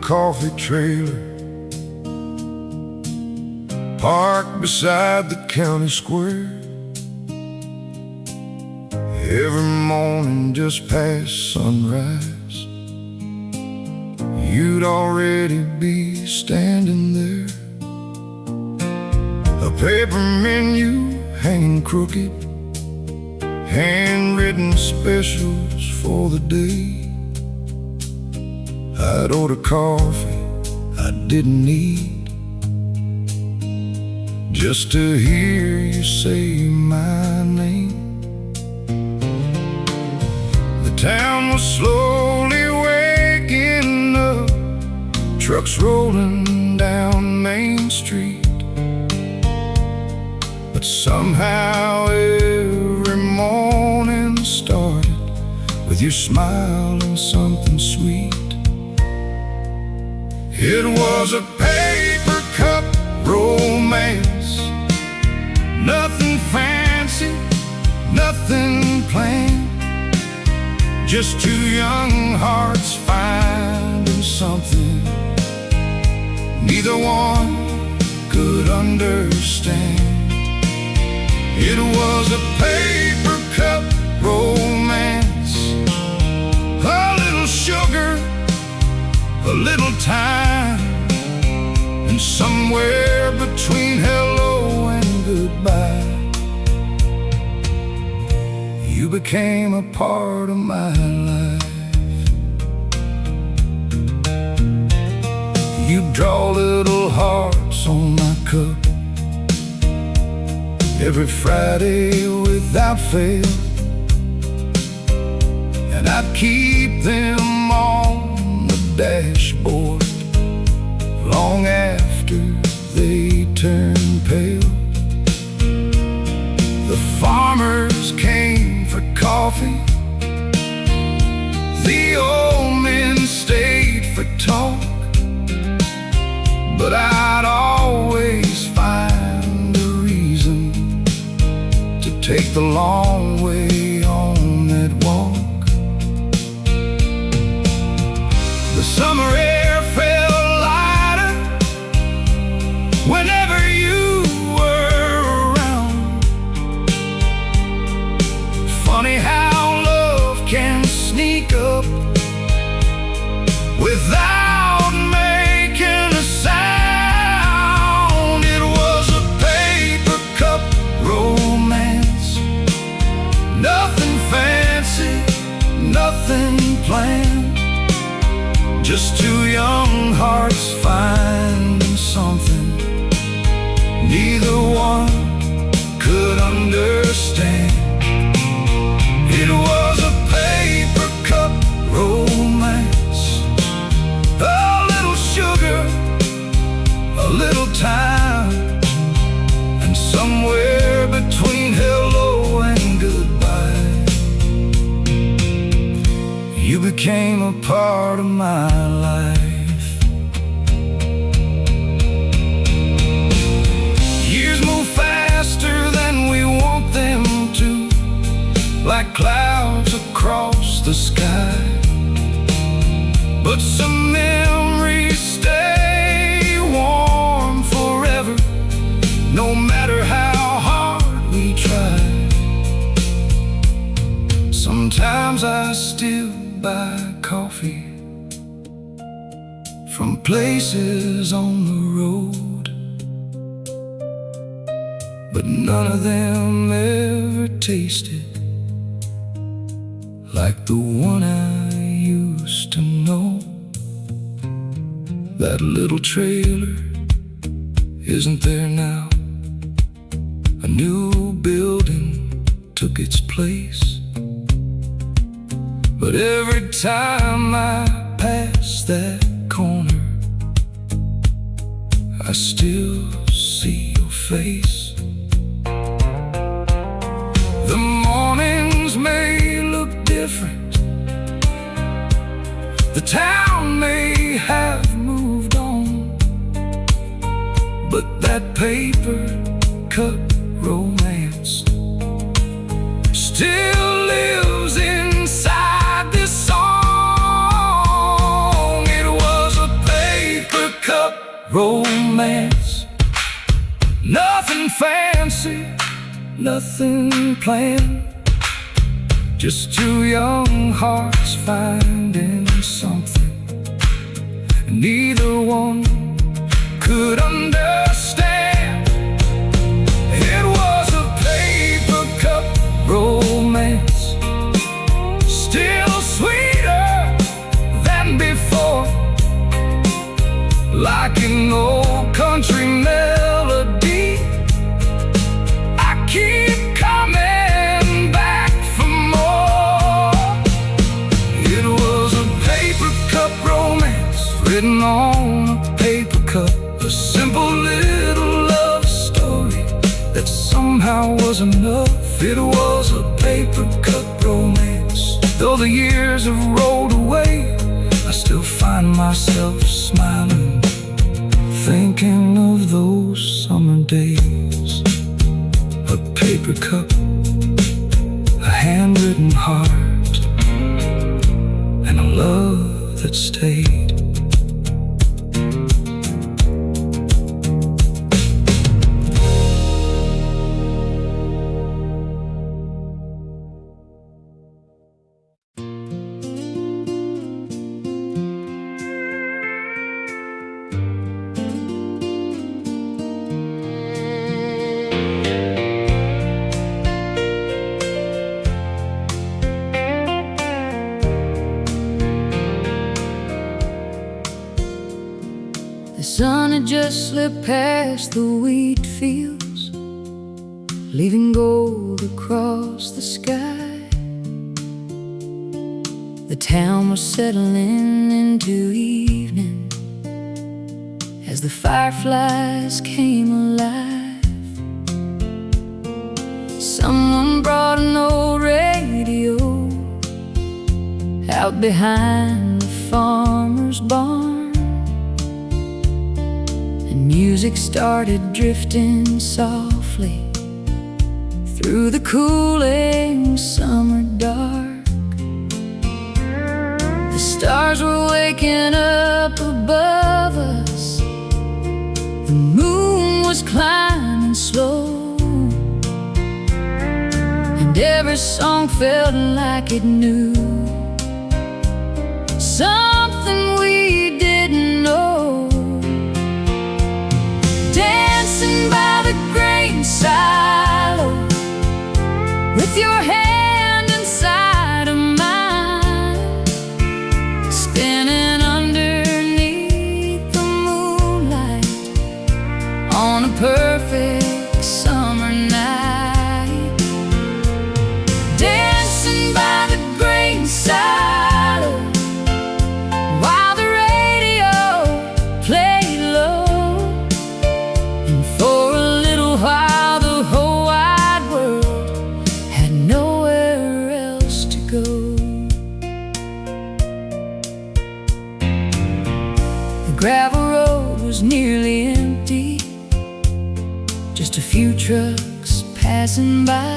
coffee trailer parked beside the county square. Every morning just past sunrise, you'd already be standing there. A paper menu hanging crooked, handwritten specials for the day. I'd order coffee I didn't need, just to hear you say my name. The town was slowly waking up, trucks rolling down Main Street. But somehow every morning started with you smiling something sweet. It was a paper cup romance, nothing fancy, nothing plain, just two young hearts finding something neither one could understand. It was a paper cup romance, a little sugar, a little time, and somewhere between hello and goodbye, you became a part of my life. You draw little hearts on my cup every Friday without fail, and I'd keep them on the dashboard long after they turned pale. The farmers came for coffee, the old men stayed for talk, but I'd always find a reason to take the long way on that walk. The summer air felt lighter whenever you were around. Funny how love can sneak up without making a sound. It was a paper cup romance, nothing fancy, nothing planned, just two young hearts finding something neither one could understand. It was a paper cup romance, a little sugar, a little time, and somewhere between hello and goodbye, you became a part of my life. Years move faster than we want them to, like clouds across the sky, but some memories stay warm forever, no matter how hard we try. Sometimes I still buy coffee from places on the road, but none of them ever tasted like the one I used to know. That little trailer isn't there now, a new building took its place, but every time I pass that corner, I still see your face. The mornings may look different, the town may have moved on, but that paper cup romance still lives inside this song. It was a romance. Nothing fancy, nothing planned, just two young hearts finding something neither one could understand. It was a paper cup romance, still sweeter than before, like an old country melody. I keep coming back for more. It was a paper cup romance written on a paper cup, a simple little love story that somehow was enough. It was a paper cup romance. Though the years have rolled away, I still find myself smiling, thinking of those summer days. A paper cup, a handwritten heart, and a love that stayed. The sun had just slipped past the wheat fields, leaving gold across the sky. The town was settling into evening as the fireflies came alive. Someone brought an old radio out behind the farmer's barn. Music started drifting softly through the cooling summer dark. The stars were waking up above us. The moon was climbing slow, and every song felt like it knew something we didn't know. Dancing by the grain silo, with your hand inside of mine, spinning underneath the moonlight on a perfect summer night. Dancing by the grain silo while the radio played low, and for a little while the whole wide world had nowhere else to go. The gravel road was nearly empty, just a few trucks passing by.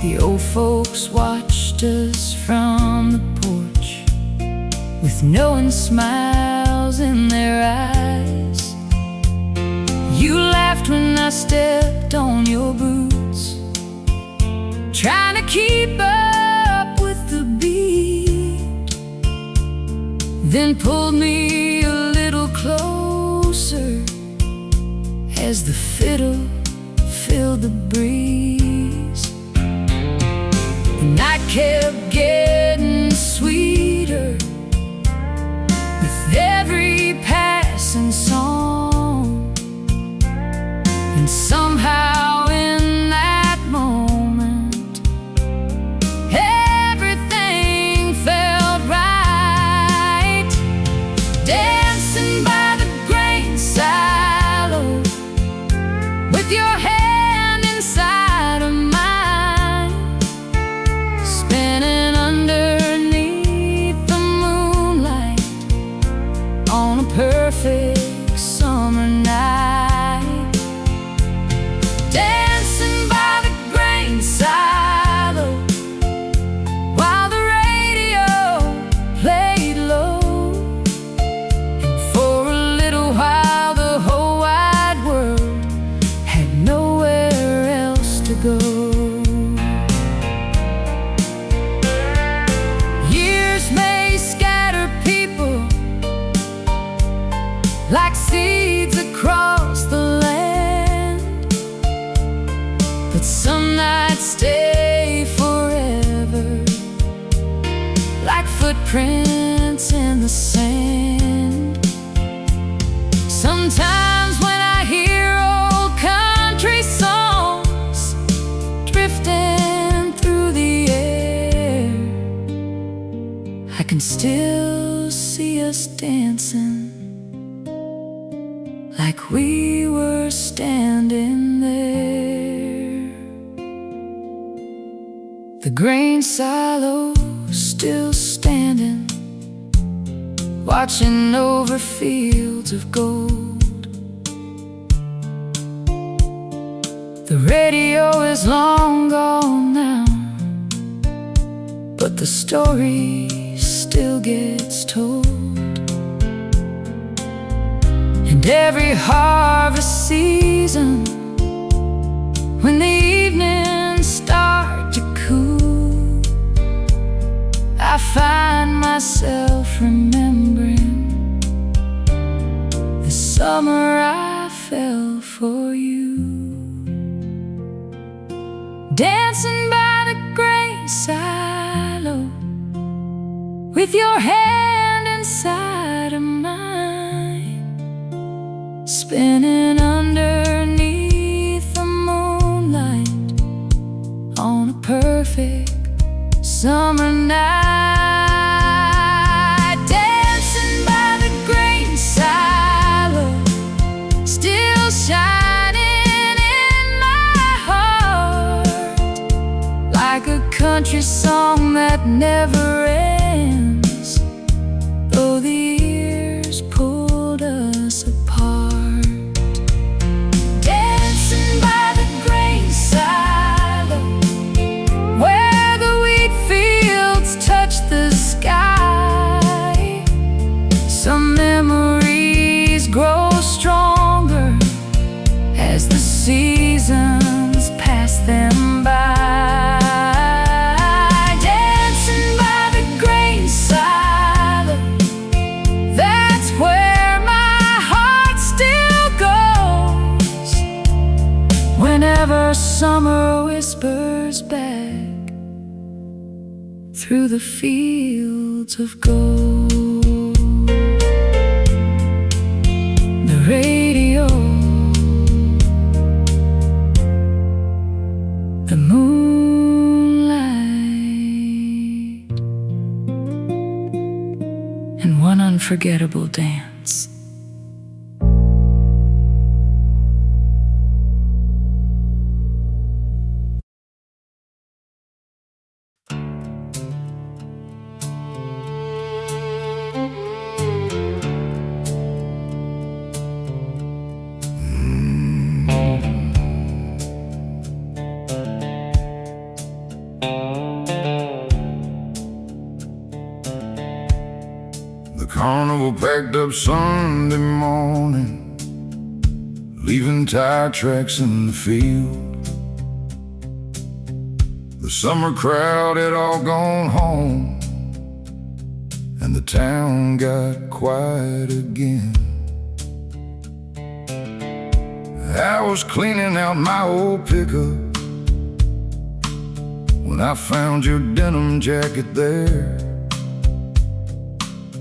The old folks watched us from the porch with knowing smiles in their eyes. You laughed when I stepped on your boots, trying to keep up with the beat, then pulled me a little closer as the fiddle filled the breeze. The night kept getting sweeter with every passing song, and somehow in that moment everything felt right. Dancing by the grain silo, with your hand inside of mine, spinning under ago. Years may scatter people like seeds across the land, but some nights stay forever, like footprints in the sand. Sometimes when I hear old country songs drifting through the air, I can still see us dancing like we were standing there. The grain silo still standing, watching over fields of gold. The radio is long gone now, but the story still gets told. And every harvest season, when the evenings start to cool, I find myself remembering the summer I fell for you, dancing by the grain silo with your hand inside of mine, spinning underneath the moonlight on a perfect summer night, dancing by the grain silo, still shining in my heart, like a country song that never ends, though the years pulled us apart. Dancing by the grain silo, where the wheat fields touch the sky. Some memories grow stronger as the seasons pass them by. Dancing by the grain silo, that's where my heart still goes, whenever summer whispers back through the fields of gold. The radio, the moonlight, and one unforgettable dance. The carnival packed up Sunday morning, leaving tire tracks in the field. The summer crowd had all gone home, and the town got quiet again. I was cleaning out my old pickup when I found your denim jacket there,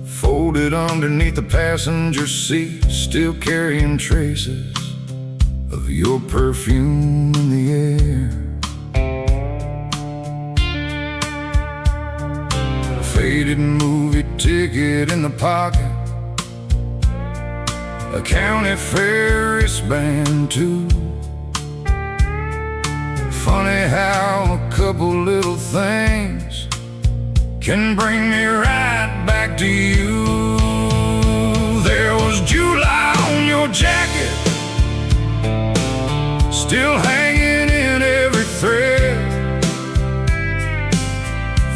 folded underneath the passenger seat, still carrying traces of your perfume in the air. A faded movie ticket in the pocket, a county Ferris band too. Funny how a couple little things can bring me right back to you. There was July on your jacket, still hanging in every thread.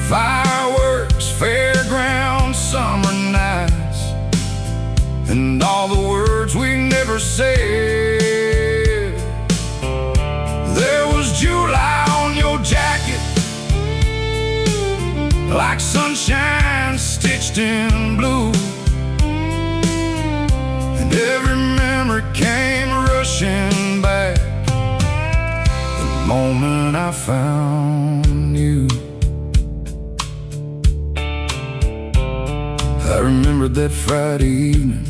Fireworks, fairground, summer nights, and all the words we never said. There was July like sunshine stitched in blue. And every memory came rushing back the moment I found you. I remembered that Friday evening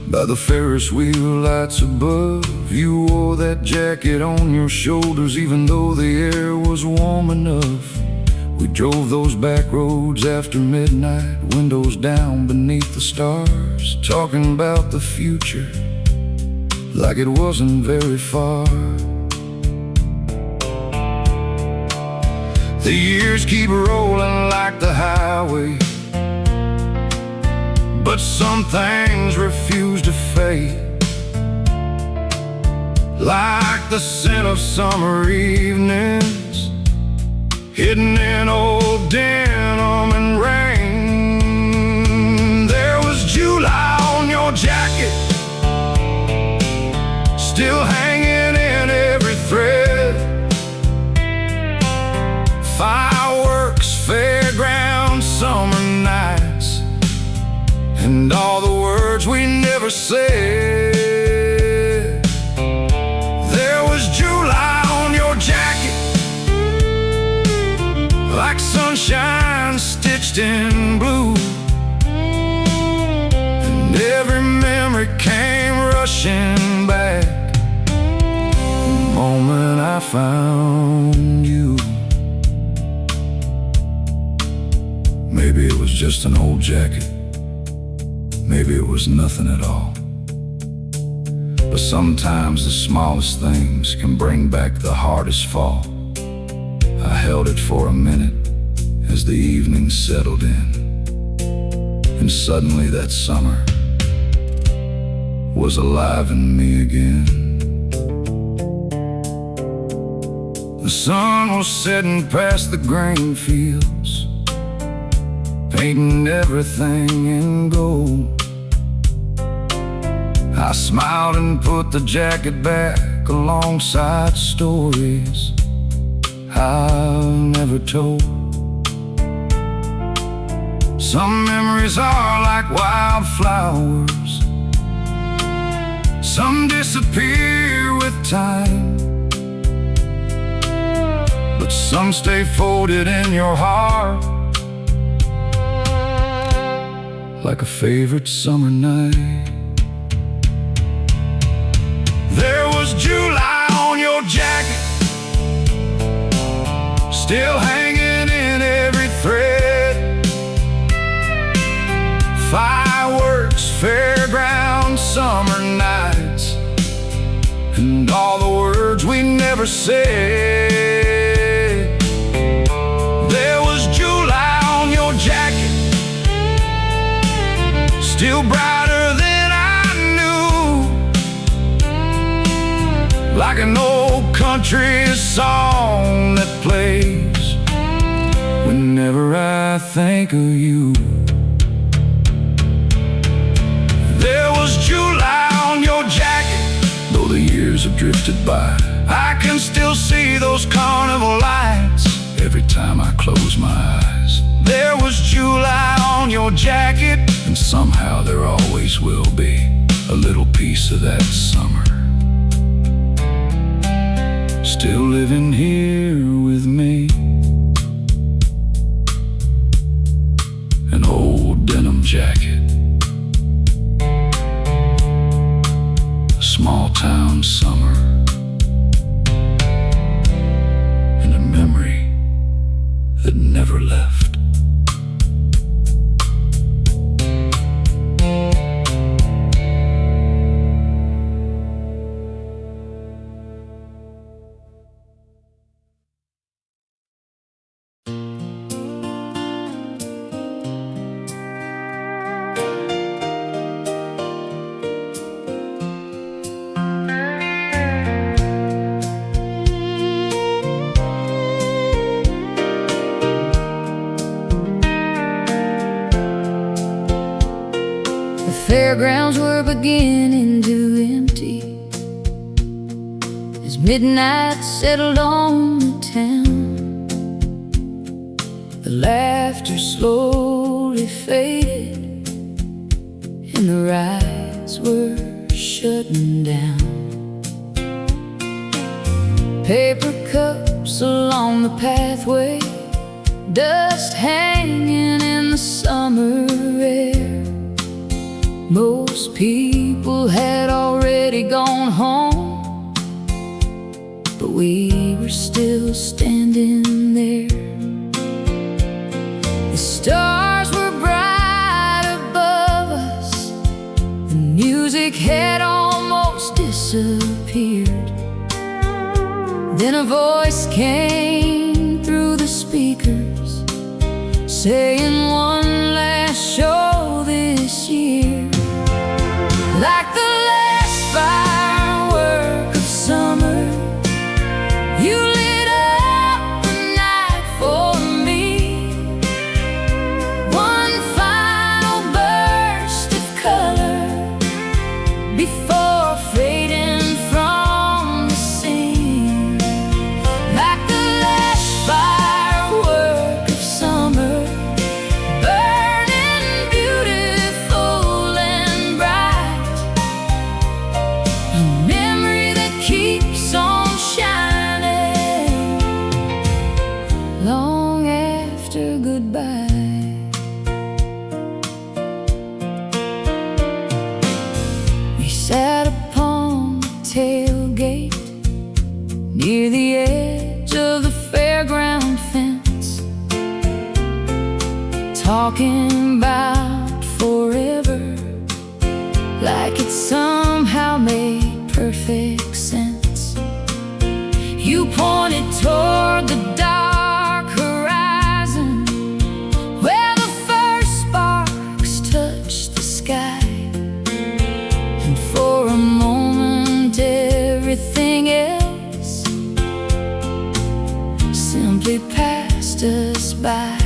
by the Ferris wheel lights above. You wore that jacket on your shoulders even though the air was warm enough. We drove those back roads after midnight, windows down beneath the stars, talking about the future like it wasn't very far. The years keep rolling like the highway, but some things refuse to fade, like the scent of summer evenings hidden in old denim and rain. There was July on your jacket, still hanging in every thread. Fireworks, fairground, summer nights, and all the words we never said. There was July on your jacket, like sunshine stitched in blue. And every memory came rushing back the moment I found you. Maybe it was just an old jacket, maybe it was nothing at all. But sometimes the smallest things can bring back the hardest fall. I held it for a minute as the evening settled in, and suddenly that summer was alive in me again. The sun was setting past the grain fields, painting everything in gold. I smiled and put the jacket back alongside stories I've never told. Some memories are like wildflowers, some disappear with time, but some stay folded in your heart like a favorite summer night. There was July on your jacket, still hanging in every thread. Fireworks, fairground, summer nights, and all the words we never said. There was July on your jacket, still brighter than I knew, like an old country song that plays whenever I think of you. There was July on your jacket, though the years have drifted by, I can still see those carnival lights every time I close my eyes. There was July on your jacket, and somehow there always will be a little piece of that summer still living here with me. An old denim jacket, a small town summer, and a memory that never left. Fairgrounds were beginning to empty as midnight settled on the town. The laughter slowly faded and the rides were shutting down. Paper cups along the pathway, dust hanging in the summer air. Most people had already gone home, but we were still standing there. The stars were bright above us, the music had almost disappeared. Then a voice came through the speakers, saying one last show this year. Like the last firework of summer, you lit up the night for me. One final burst of color before fading from the scene. Like the last firework of summer, burning beautiful and bright. A memory that keeps on shining long after goodbye. We sat upon the tailgate near the edge of the fairground fence, talking about forever, like it somehow made perfect sense. You pointed toward the dark horizon, where the first sparks touched the sky. And for a moment everything else simply passed us by.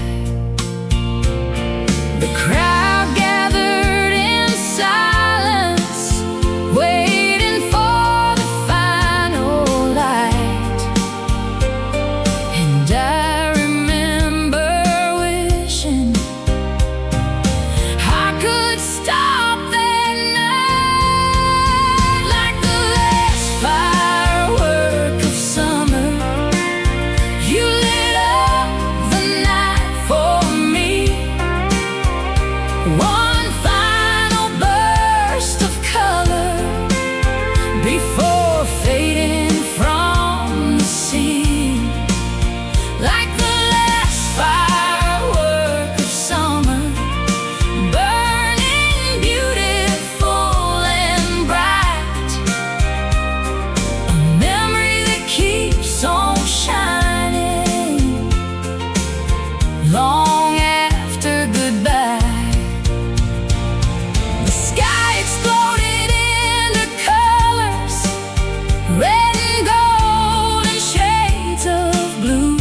The crowd gathered in silence, waiting for the final light. And I remember wishing I could stop that night. Like the last firework of summer, you lit up the night for me. One final burst of color before fading from the scene. Like the last firework of summer, burning beautiful and bright. A memory that keeps on shining long after goodbye. The sky exploded into colors, red and gold and shades of blue.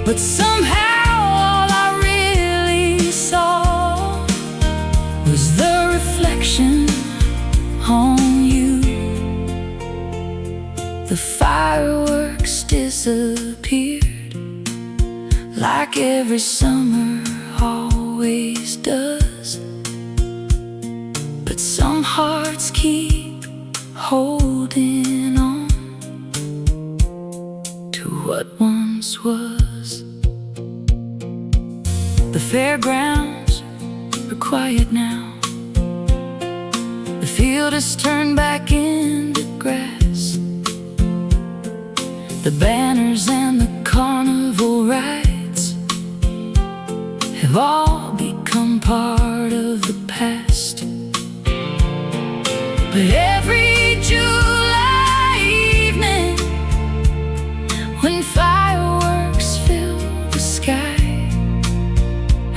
But somehow all I really saw was the reflection on you. The fireworks disappeared, like every summer always does. But some hearts keep holding on to what once was. The fairgrounds are quiet now. The field has turned back into grass. The banners and the carnival rides have all become part of the past. But every July evening, when fireworks fill the sky,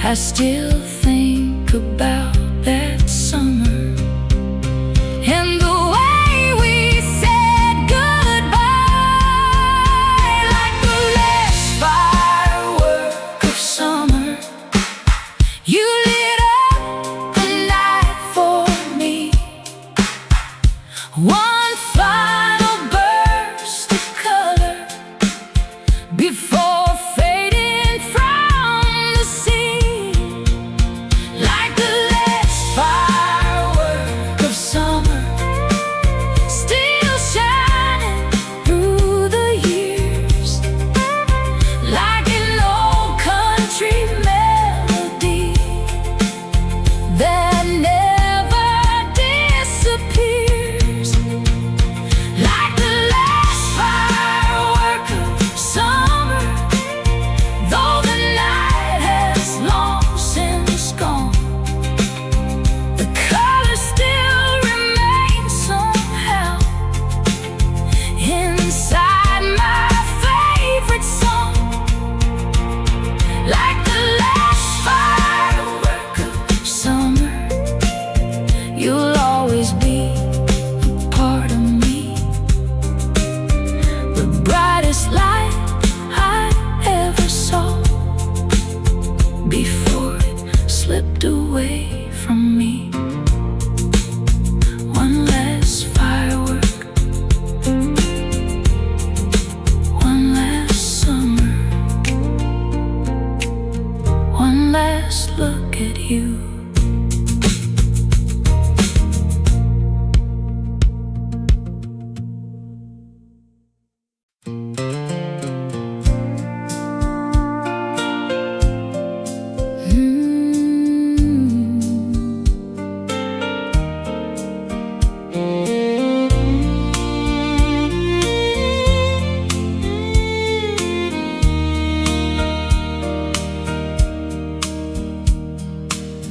I still think about that summer and the way we said goodbye. Like the last firework of summer, you lit up the night for me. One final burst of color before fading from you.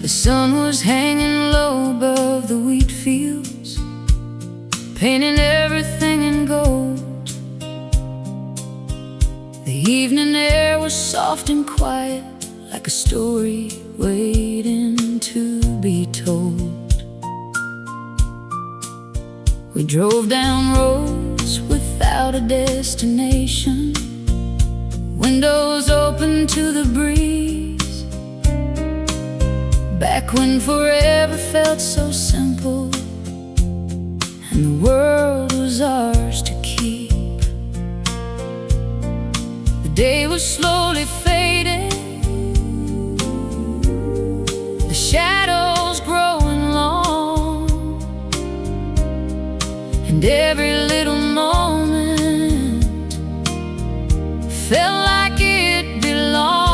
The sun was hanging low above the wheat fields, painting everything in gold. The evening air was soft and quiet, like a story waiting to be told. We drove down roads without a destination, windows open to the breeze. Back when forever felt so simple, and the world was ours to keep. The day was slowly fading, the shadows growing long, and every little moment felt like it belonged.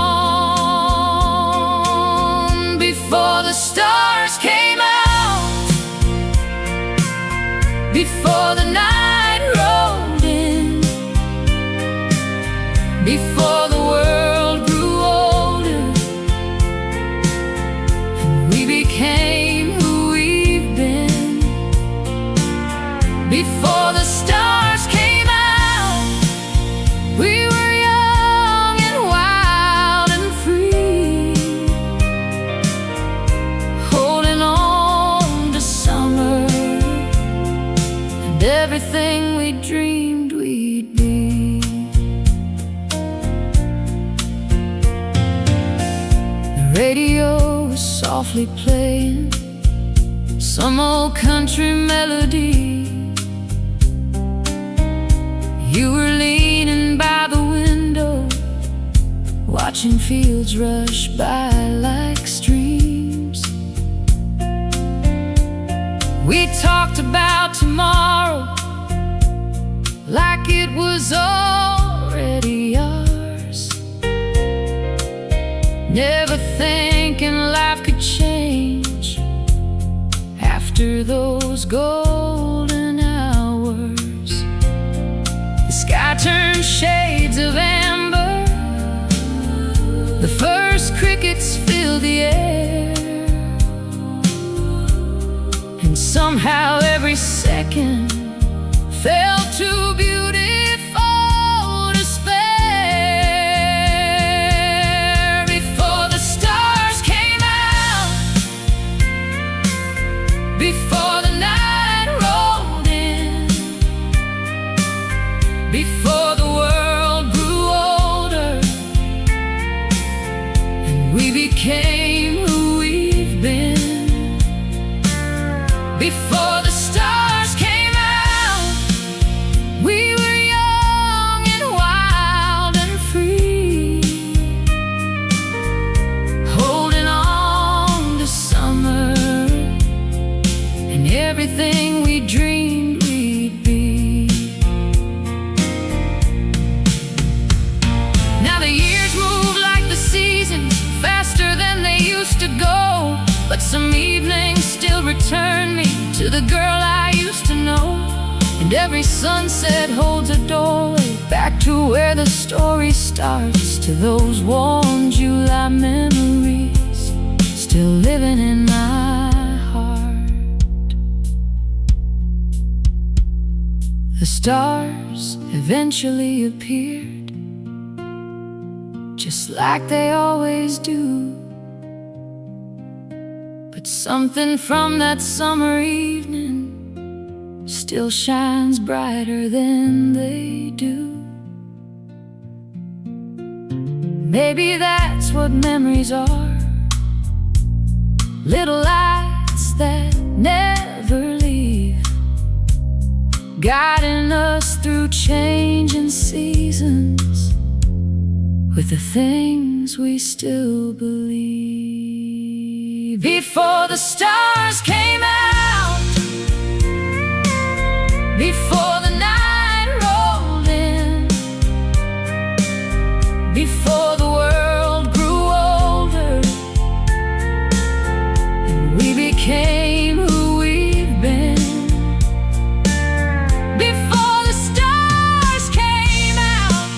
Before the stars came out, before the night rolled in, before the world grew older, and we became who we've been. Before the stars came out, we were young and wild and free, holding on to summer and everything we dreamed we'd be. The radio was softly playing some old country melody. You were leaning by the window, watching fields rush by like streams. We talked about tomorrow like it was already ours, never thinking life could change after those golden hours. The sky turned shades of amber, the first crickets filled the air, and somehow every second felt too beautiful to spare. Before the stars came out, before the night rolled in, before the world grew older, and we became who we've been. Before the stars came out, we were young and wild and free, holding on to summer and everything we dreamed we'd be. Now the years move like the seasons, faster than they used to go, but some evenings still return me to the girl I used to know. And every sunset holds a doorway back to where the story starts, to those warm July memories still living in my heart. The stars eventually appeared, just like they always do. But something from that summer evening still shines brighter than they do. Maybe that's what memories are, little lights that never leave, guiding us through changing seasons with the things we still believe. 「 Before the stars came out, we were young and wild and free, holding on to summer and everything we dreamed we'd be. Before the stars came out, we were young and wild and free, holding on to summer and everything we dreamed we'd be. 」before the stars came out, before the night rolled in, before the world grew older, and we became who we've been. Before the stars came out,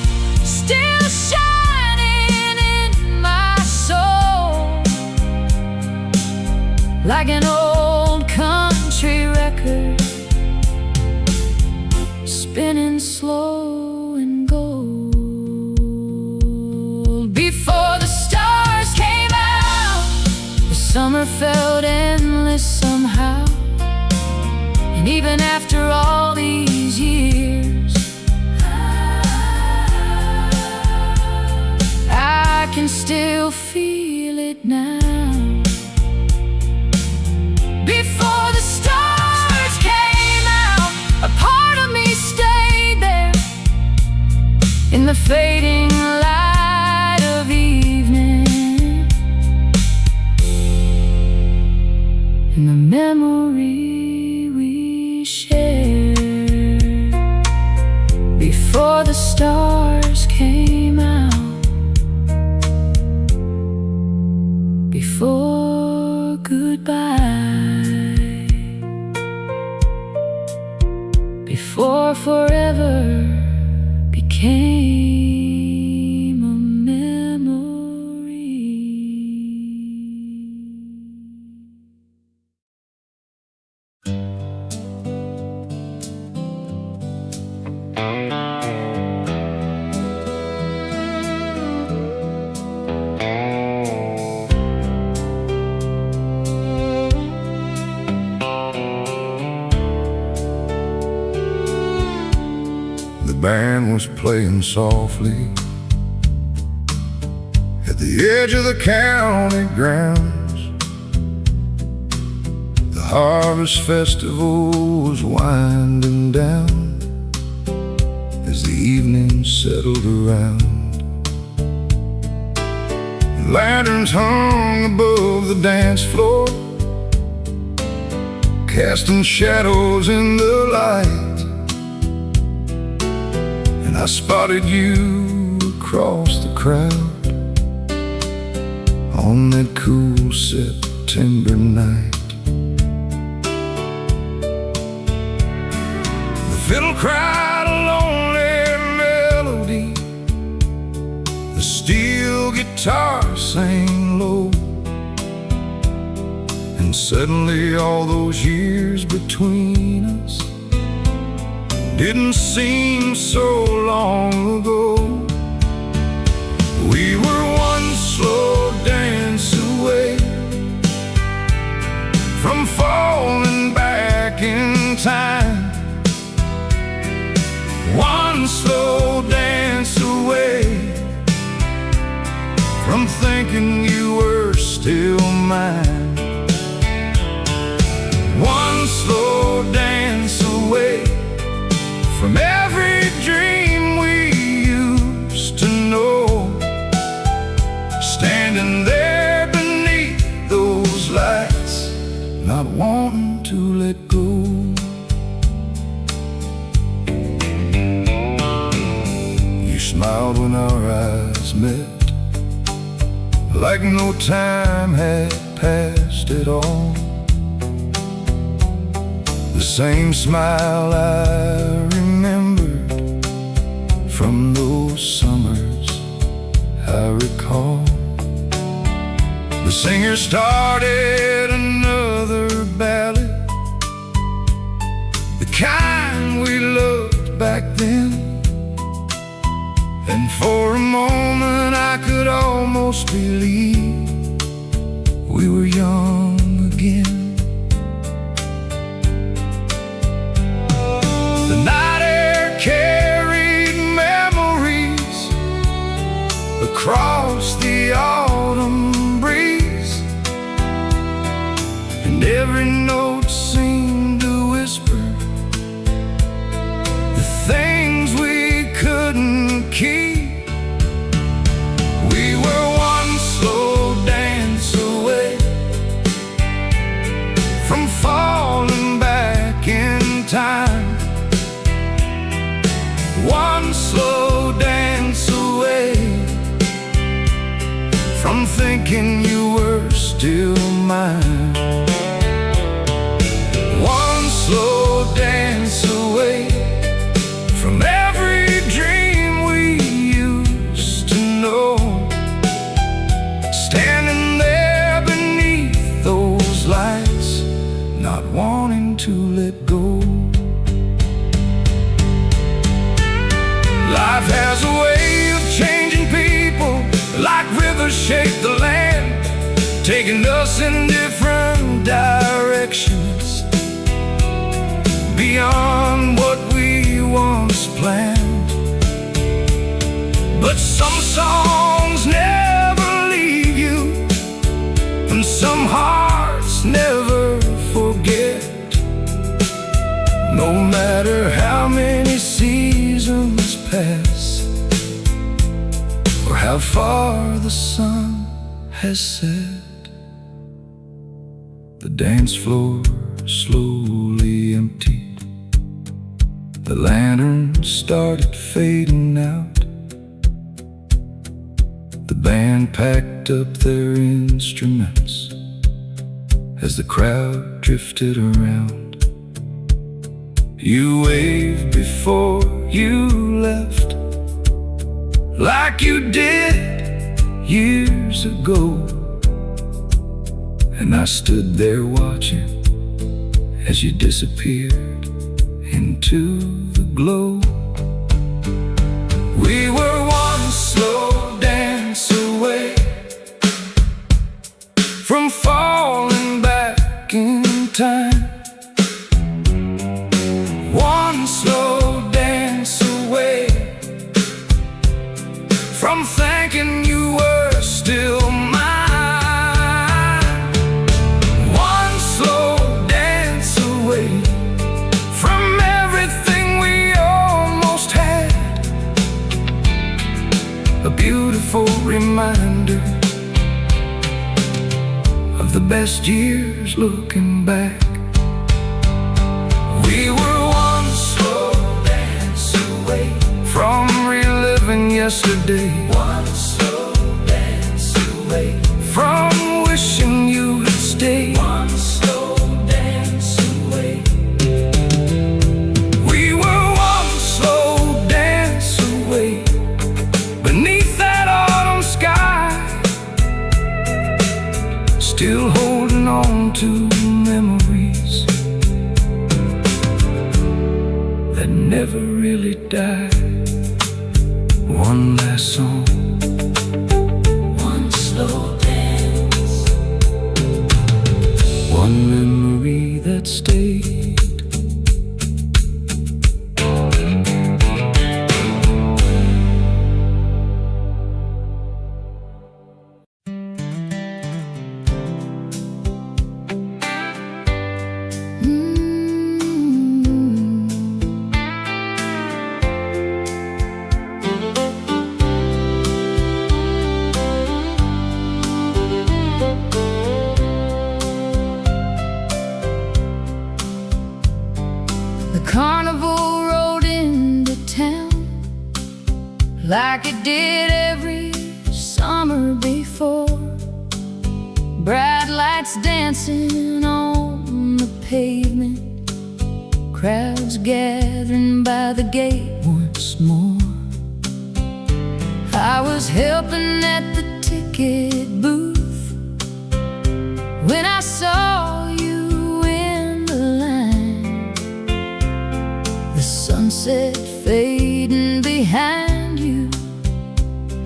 still shining in my soul, like an old country record, spinning slow and gold. Before the stars came out, the summer felt endless somehow. And even after all these years, I can still feel it now. Before the stars came out, a part of me stayed there in the fading light of evening, in the memory we shared. Before the stars came out, before goodbye, before forever became a memory. The band was playing softly at the edge of the county grounds. The harvest festival was winding down as the evening settled around. Lanterns hung above the dance floor, casting shadows in the light. I spotted you across the crowd on that cool September night. The fiddle cried a lonely melody, the steel guitar sang low, and suddenly all those years between us didn't seem so long ago. We were one slow dance away from falling back in time, one slow dance away from thinking you were still mine, one slow dance away from every dream we used to know, standing there beneath those lights, not wanting to let go. You smiled when our eyes met, like no time had passed at all. The same smile I remembered from those summers I recall. The singer started another ballad, the kind we loved back then, and for a moment I could almost believe we were young again. The night air carried memories across the autumn breeze, and every note seemed to whisper the things we couldn't keep. We were one slow dance away Life has a way of changing people, like rivers shape the land, taking us in different directions, beyond what we once planned. But some songs never leave you, and some hearts never forget. No matter how many seasons pass, or how far the sun has set, the dance floor slowly emptied. The lanterns started fading out. The band packed up their instruments as the crowd drifted around. You waved before you left, like you did years ago. And I stood there watching as you disappeared into the glow. We were one slow dance away from falling back in time. One slow dance away from thinking you were still mine. One slow dance away from everything we almost had. A beautiful reminder of the best years looking back. We were one slow dance away from reliving yesterday. One slow dance away from wishing you had stayed. One slow dance away. We were one slow dance away beneath that autumn sky, still holding on to memories that never really died. One last song, one slow dance, one memory that stayed. The carnival rode into town like it did every summer before. Bright lights dancing on the pavement, crowds gathering by the gate once more. I was helping at the ticket booth when I saw you in the line. The sunset fading behind you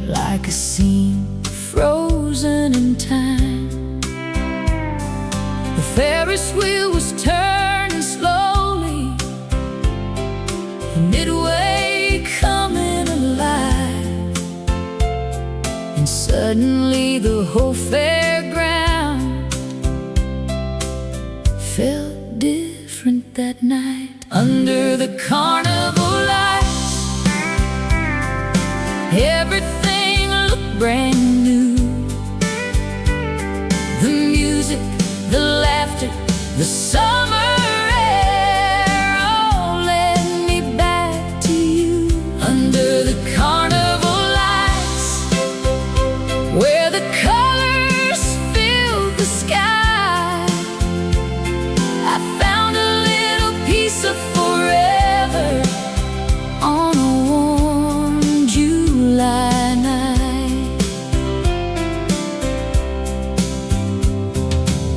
like a scene frozen in time. The Ferris wheel was turning slowly, midway coming alive, and suddenly the whole fairground felt different that night. Under the carnival lights, everything looked brand new. The music, the laughter, the summer air all led me back to you. Under the carnival lights, where the colors filled the sky, I found a little piece of forever on a warm July night.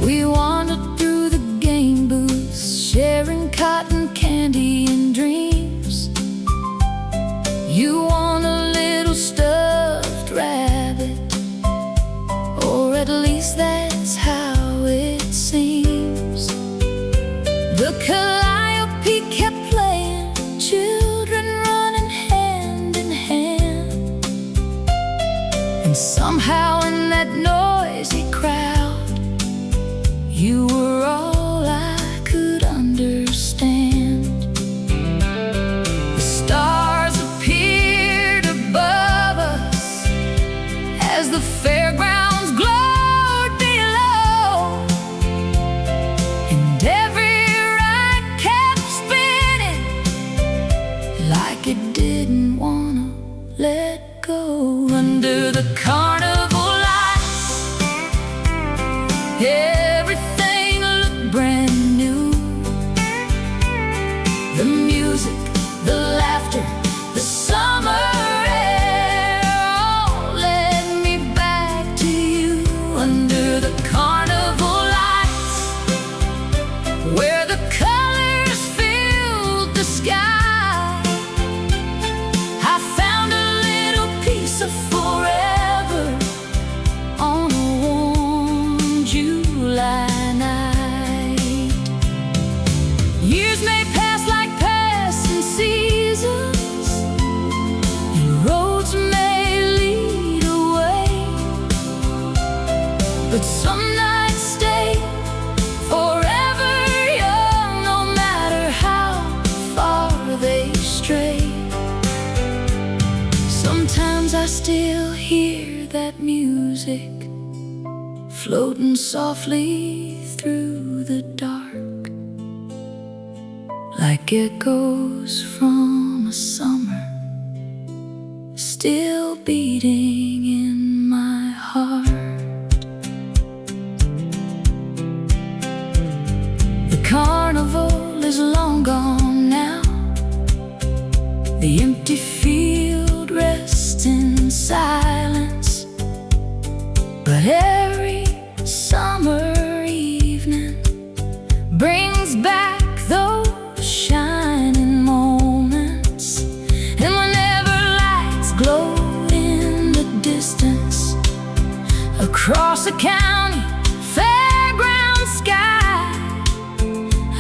We wandered through the game booths, want a little stuffed rabbit, or at least that's how it seems. The calliope kept playing, children running hand in hand, and somehow in that noisy crowd, you were all I could understand. The stars appeared above us as the fairgrounds glowed below, and every ride kept spinning like it didn't wanna let go. Under the carnival lights, everything looked brand new. The music, the laughter, the summer air all led me back to you. Under the carnival lights, where the colors filled the sky, I found a little piece of forever on a warm July night. Years may pass like passing seasons, and roads may lead away, but some nights stay forever young, no matter how far they stray. Sometimes I still hear that music floating softly through the dark, like echoes from a summer still beating in my heart. The carnival is long gone now, the empty field rests in silence, but every summer evening brings back those shining moments. And whenever lights glow in the distance across a county fairground sky,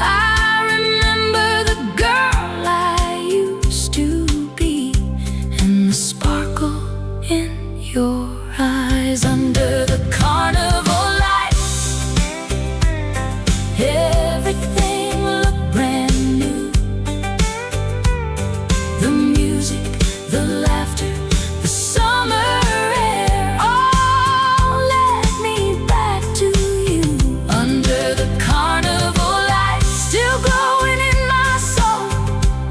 I remember the girl I used to be and the sparkle in your eyes. Under the carnival lights, everything looked brand new. The music, the laughter, the summer air all led me back to you. Under the carnival lights, still glowing in my soul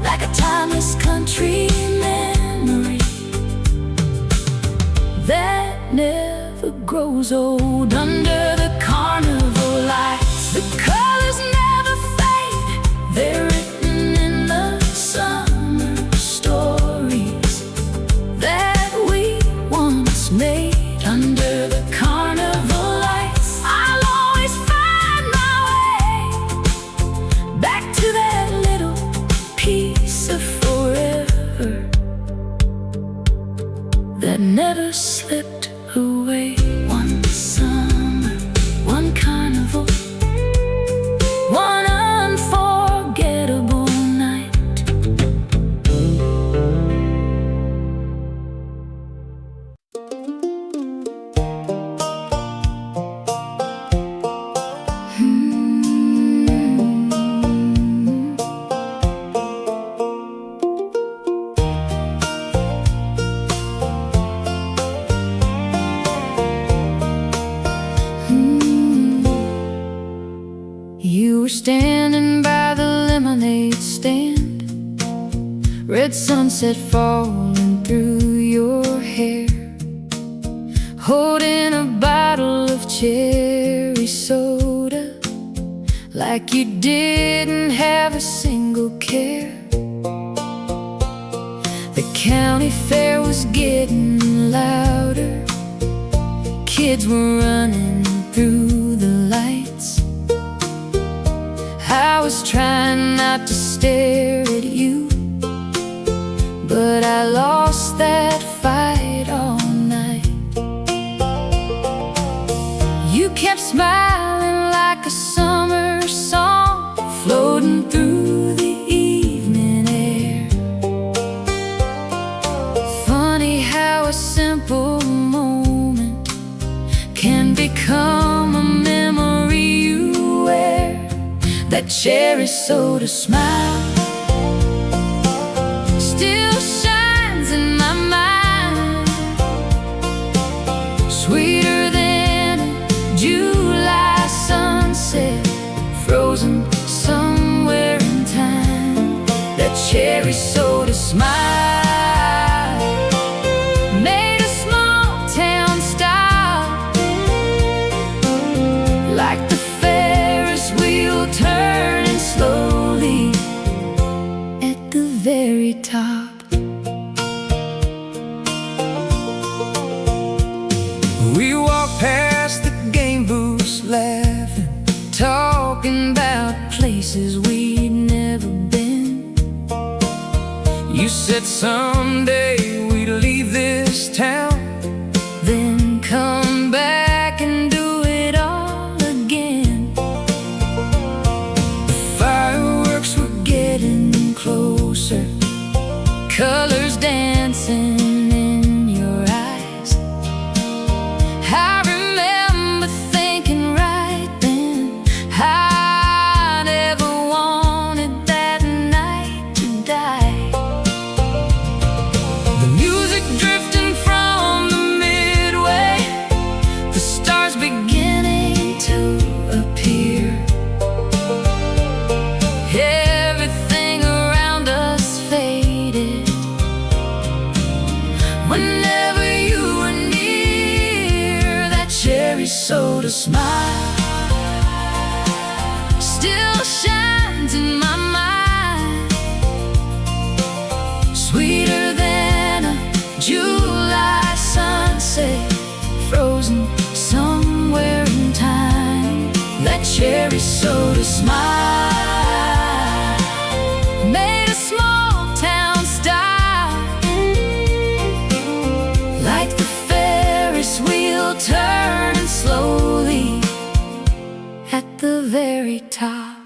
like a timeless country memory that never grows old. Under the carnival lights, the colors never fade, they're written in the summer stories that we once made. Under the carnival lights, I'll always find my way back to that little piece of forever that never slipped away. One summer, one carnival, one unforgettable night. You were standing by the lemonade stand, red sunset falling through your hair, holding a bottle of cherry soda like you didn't have a single care. The county fair was getting louder, kids were running through the lights. I was trying not to stare at you, but I lost smiling like a summer song floating through the evening air. Funny how a simple moment can become a memory you wear. That cherry soda smile still shines in my mind, sweeter than a July sunset, frozen somewhere in time. That cherry soda smile made a small town stop, like the Ferris wheel turning slowly at the very top. We walked past the game booths laughing, talking about places we'd never been. You said someday we'd leave this town, then come back and do it all again. The fireworks were getting closer, colors dancing in your eyes. I remember thinking right then, I never wanted that night to die. The music drifting from the midway, the stars beginning to appear. Everything around us faded whenever you were near. That cherry soda smile still shines in my mind, sweeter than a July sunset, frozen somewhere in time. That cherry soda smile made a small town stop, like the Ferris wheel turning slowly at the very top.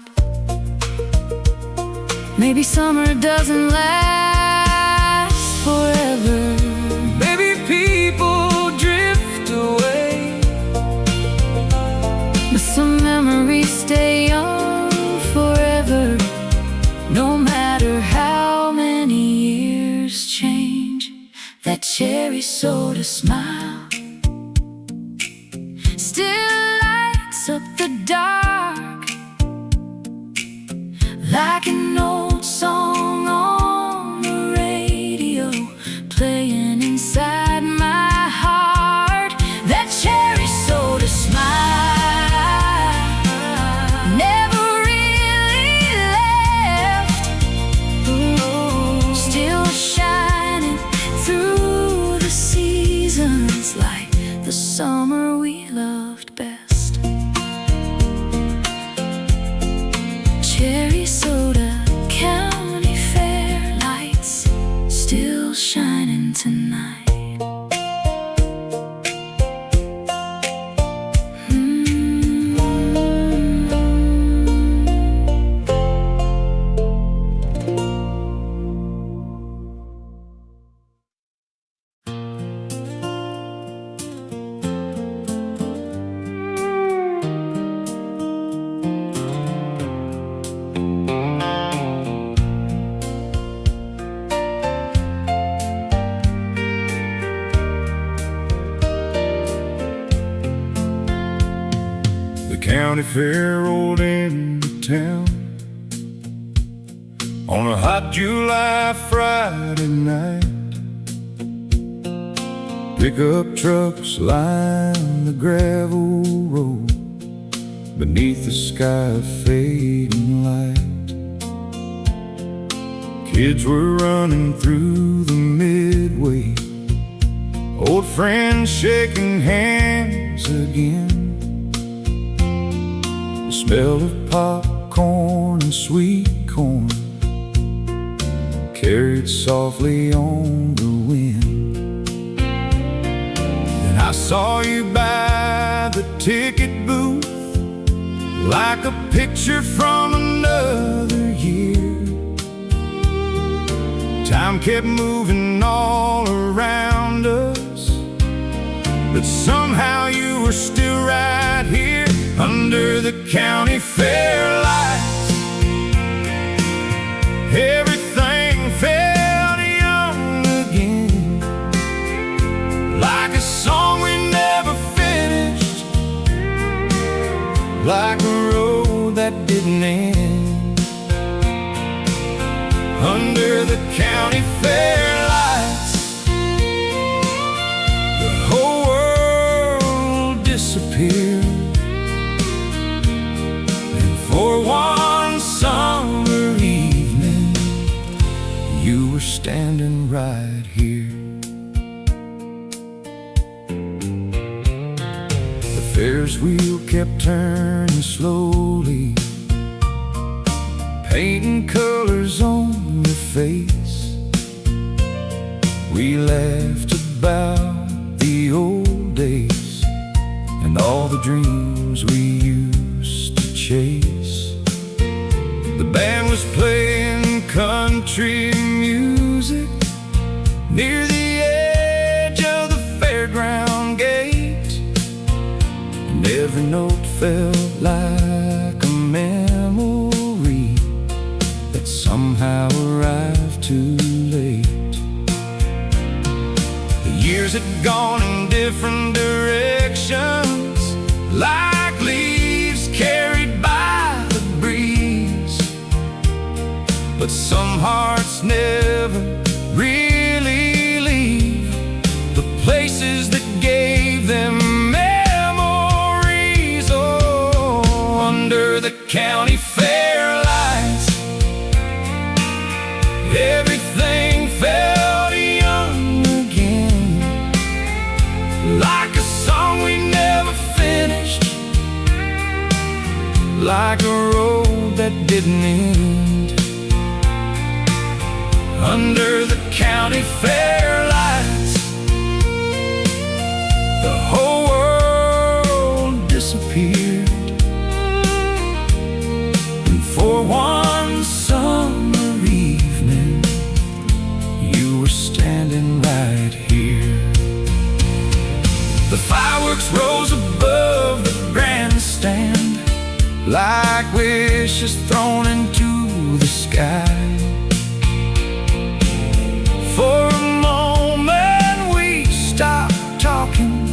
Maybe summer doesn't last forever. Maybe people drift away, but some memories stay young forever. No matter how many years change, that cherry soda smile still lights up the dark, like an old song on the radio, playing inside my heart. That cherry soda smile never really left, still shining through the seasons, like the summer we loved best. Cherry soda, county fair lights, still shining tonight. County fair rolled into town on a hot July Friday night. Pickup trucks lined the gravel road beneath the sky of fading light. Kids were running through the midway, old friends shaking hands again. The smell of popcorn and sweet corn carried softly on the wind. Then I saw you by the ticket booth, like a picture from another year. Time kept moving all around us, but somehow you were still right here under the county fair lights. Everything felt young again, like a song we never finished, like a road that didn't end. Under the county fair lights, the whole world disappeared. And for one summer evening, you were standing right here. The Ferris wheel kept turning slowly, painting colors on your face. We laughed about the old days and all the dreams we used to chase. The band was playing country music near the edge of the fairground gate, and every note felt like a memory that somehow arrived too late. The years had gone in different directions, like leaves carried by the breeze. But some hearts never really leave the places that gave them memories. Oh, under the county fair lights, everything felt young again, like a song we never finished, like a road that didn't end. Under the county fair lights, the whole world disappeared. And for one summer evening, you were standing right here. The fireworks rose above the grandstand, like wishes thrown into the sky. For a moment we stopped talking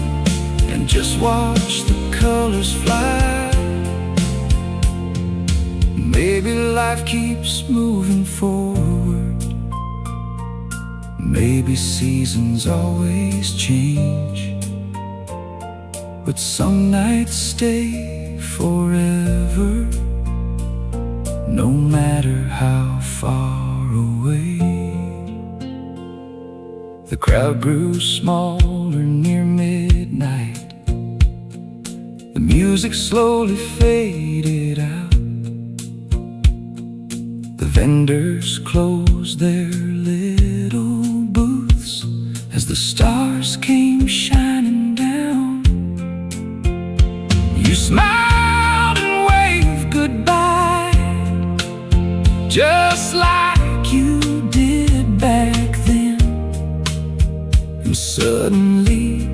and just watched the colors fly. Maybe life keeps moving forward, maybe seasons always change, but some nights stay forever, no matter how far away. The crowd grew smaller near midnight, the music slowly faded out. The vendors closed their little booths as the stars came shining down. You smiled and waved goodbye, just like you did back then. And suddenly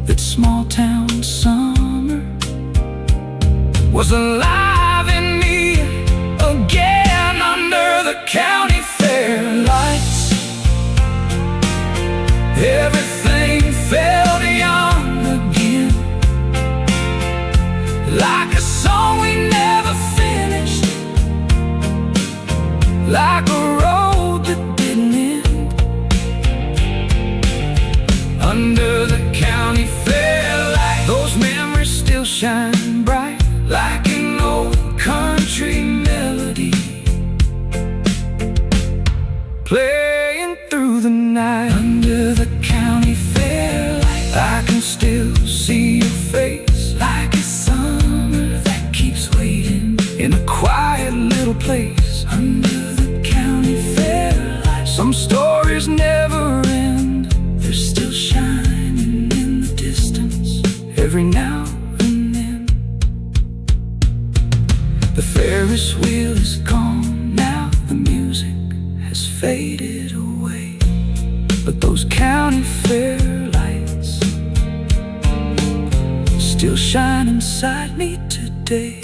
that small town summer was alive in me again. Under the county fair lights, everything felt young again, like a song we never finished, like a road that didn't end. Under the county fair light, those memories still shine bright, like an old country melody playing through the night. Under the county fair light, I can still see your face, like a summer that keeps waiting in a quiet little place. Under the county fair light, some stories never end, they're still shining in the distance every now and then. Ferris wheel is gone now, the music has faded away, but those county fair lights still shine inside me today.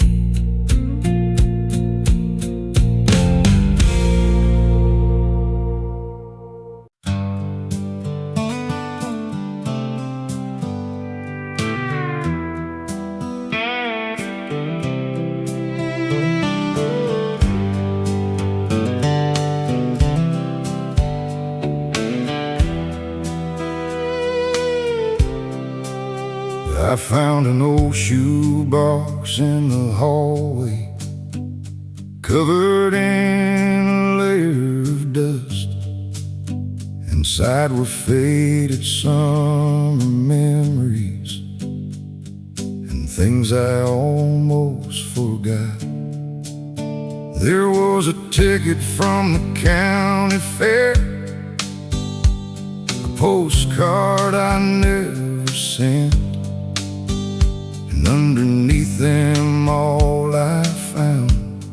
I found an old shoebox in the hallway, covered in a layer of dust. Inside were faded summer memories and things I almost forgot. There was a ticket from the county fair, a postcard I never sent, and underneath them all I found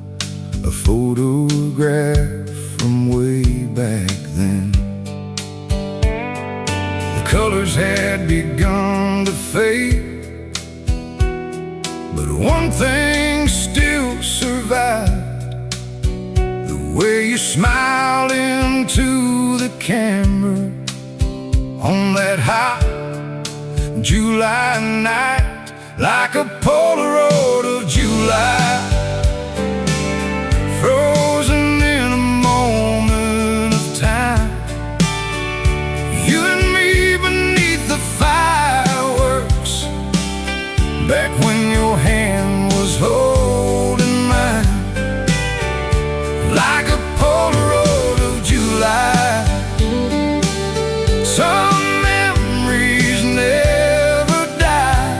a photograph from way back then. The colors had begun to fade, but one thing still survived: the way you smiled into the camera on that hot July night, like a Polaroid of July, frozen in a moment of time. You and me beneath the fireworks, back when your hand was holding mine, like a Polaroid of July. Some memories never die,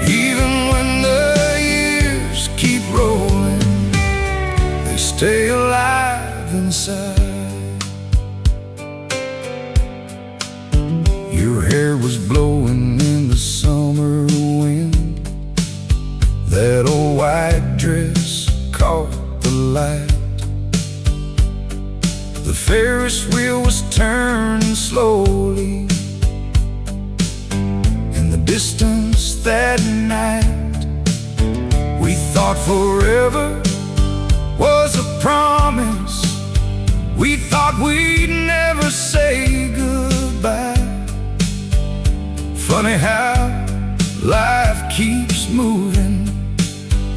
even when the years keep rolling, they stay alive inside. Your hair was blowing in the summer wind, that old white dress caught the light. The Ferris wheel was turning slowly in the distance that night. We thought forever was a promise, we thought we'd never say goodbye. Funny how life keeps moving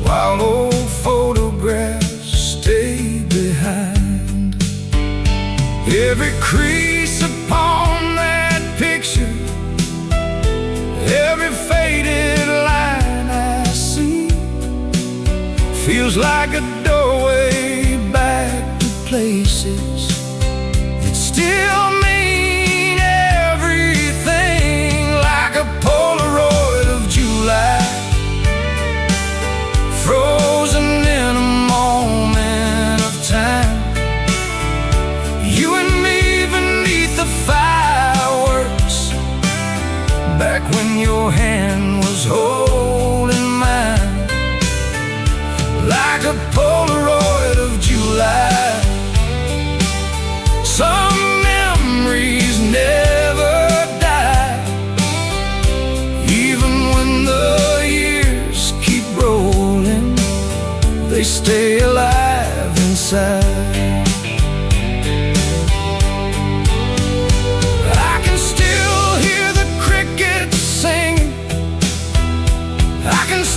while old photographs stay behind. Every crease upon that picture, every faded line I see, feels like a doorway back to places that still mean everything, like a Polaroid of July, frozen in a moment of time. You and me beneath the fireworks, back when your hand was holding mine, like a Polaroid of July. Some memories never die, even when the years keep rolling, they stay alive inside.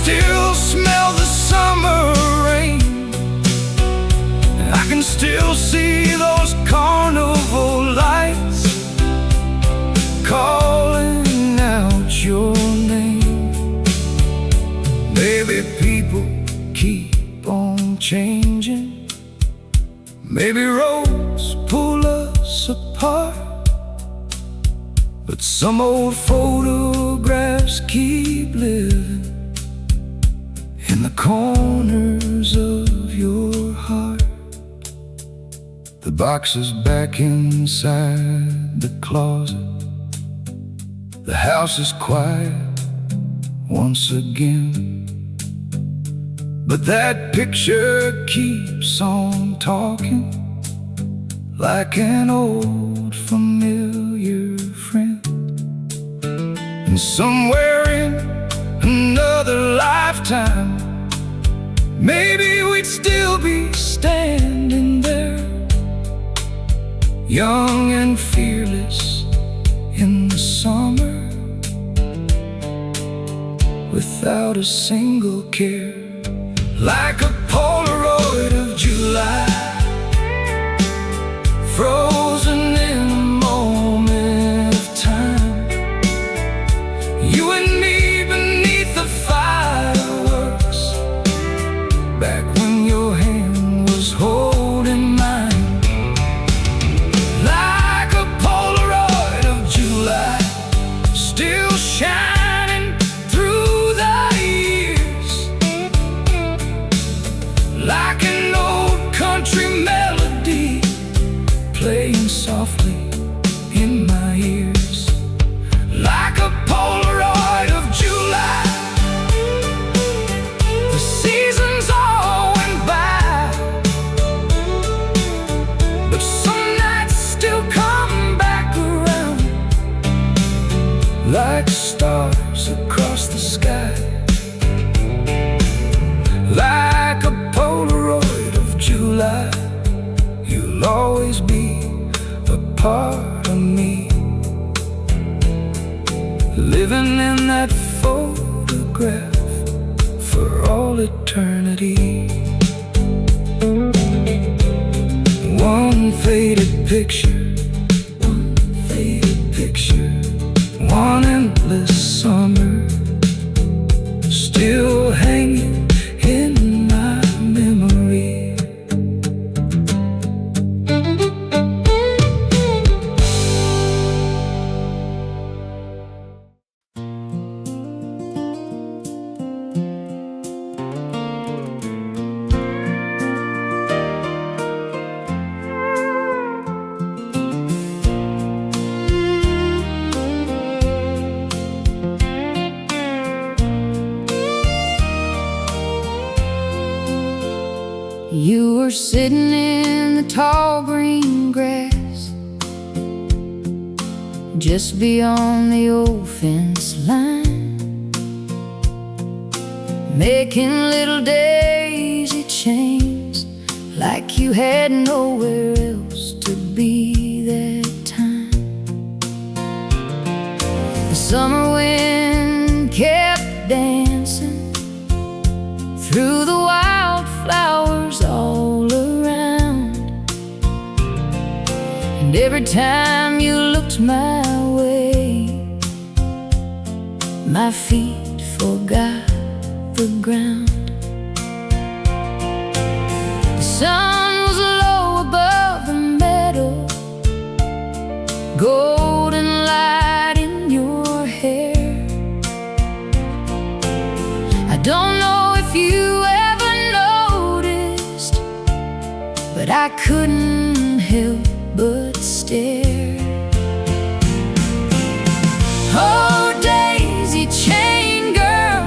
Still smell the summer rain, I can still see those carnival lights calling out your name. Maybe people keep on changing, maybe roads pull us apart, but some old photographs keep living in the corners of your heart. The box is back inside the closet, the house is quiet once again. But that picture keeps on talking like an old familiar friend. And somewhere in another lifetime, maybe we'd still be standing there, young and fearless in the summer, without a single care. Like a Polaroid of July, frozen in a moment of time. You and me beneath the fireworks, back when your hand was holding mine. Like a Polaroid of July, still shining through the years. Like an old country melody playing softly in my ears. Like a Polaroid of July, the seasons all went by, but some nights still come back around, like stars across the sky. Like a Polaroid of July, you'll always be a part of me, living in that photograph for all eternity. One faded picture, one endless summer, still hanging in my memory. You were sitting in the tall green grass, just beyond the old fence line, making little daisy chains like you had nowhere else to be that time. The summer wind kept dancing through the wildflowers all around, and every time you looked my way, my feet forgot the ground. The sun was low above the meadow, golden light in your hair. I don't know if you ever noticed, but I couldn't help but stare. Oh, daisy chain girl,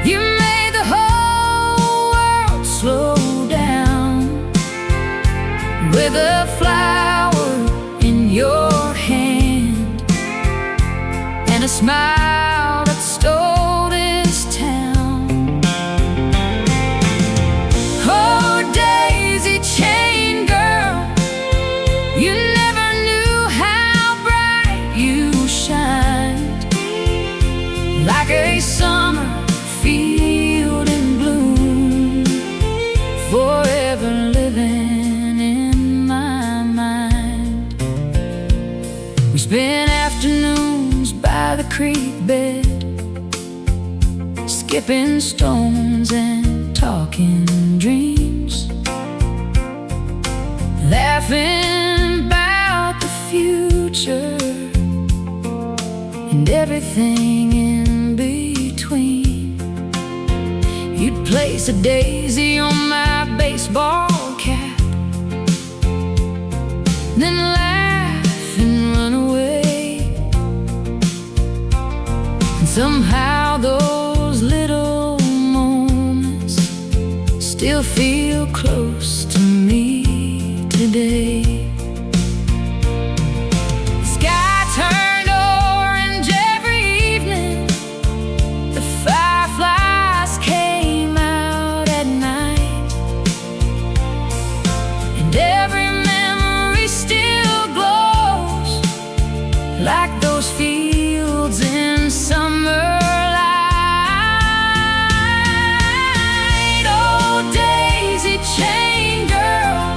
you made the whole world slow down, with a flower in your hand and a smile that stole this town. Oh, daisy chain girl, you never knew how bright you shined, like a summer field in bloom, forever living in my mind. We spent afternoons by the creek bed, skipping stones and talking dreams, laughing about the future and everything in between. You'd place a daisy on my baseball cap, then laugh and run away. And somehow those little moments still feel close to me today. The sky turned orange every evening. The fireflies came out at night, and every memory still glows like those fields in summer. Chain girl,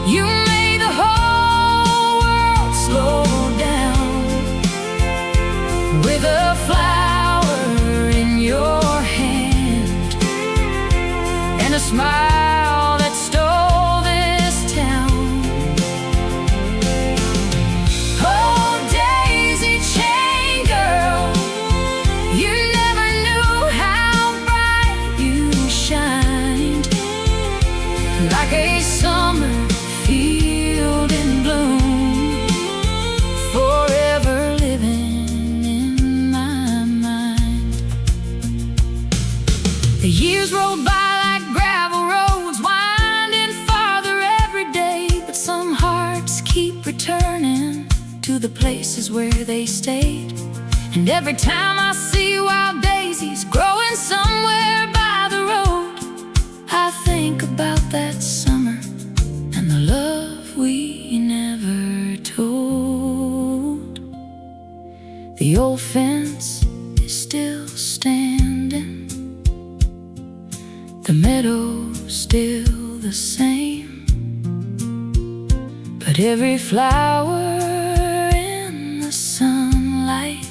you made the whole world slow down with a flower in your hand and a smile that stole this town. Oh, daisy chain girl, you never knew how bright you shined, like a summer field in bloom, forever living in my mind. The years roll by like gravel roads, winding farther every day, but some hearts keep returning to the places where they stayed. And every time I see wild daisies growing somewhere by the road, I think about that summer and the love we never told. The old fence is still standing, the meadow's still the same, but every flower in the sunlight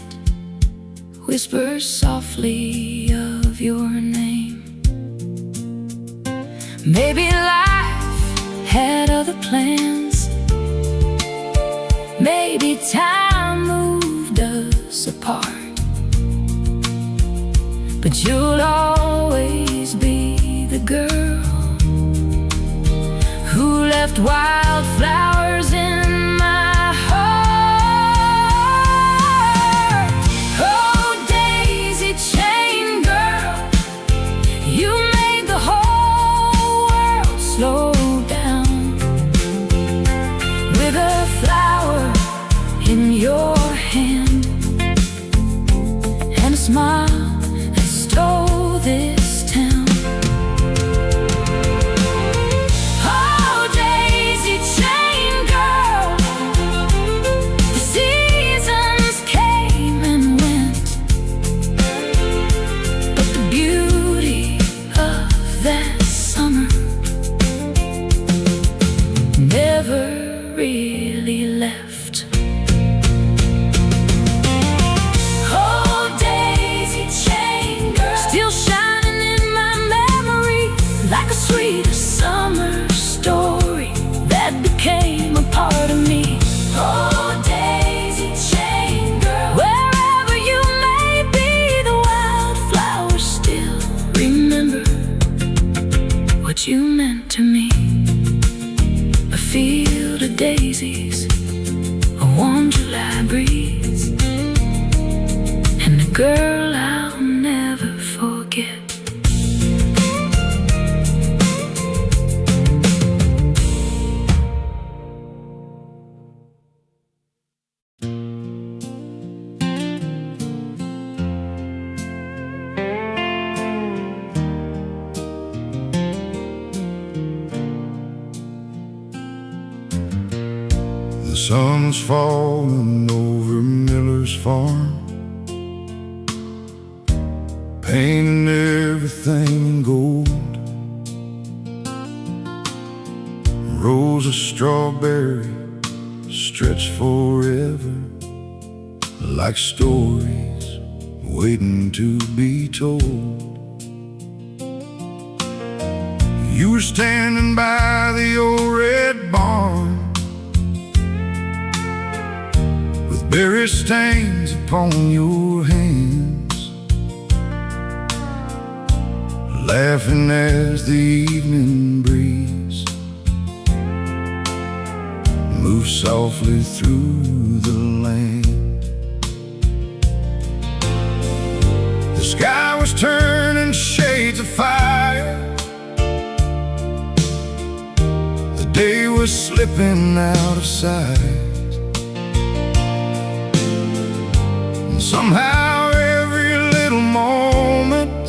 whispers softly of your name. Maybe life had other plans, maybe time moved us apart, but you'll always be the girl who left wildflowers in my heart. Oh, daisy chain girl, you made the whole world slow down with a flower in your hand and a smile that stole this town. Oh, daisy chain girl, the seasons came and went, but the beauty of that summer never really left. Oh, daisy chain girl, still shining in my memory like a sweet summer story that became a part of me. Oh, daisy chain girl, wherever you may be, the wildflowers still remember what you meant to me. A field of daisies, a warm July breeze, and a girl I'll never forget. The sun's falling over Miller's farm, painting everything in gold. Rows of strawberry stretch forever, like stories waiting to be told. You were standing by the old red barn, berry stains upon your hands, laughing as the evening breeze moves softly through the land. The sky was turning shades of fire, slipping out of sight. And somehow every little moment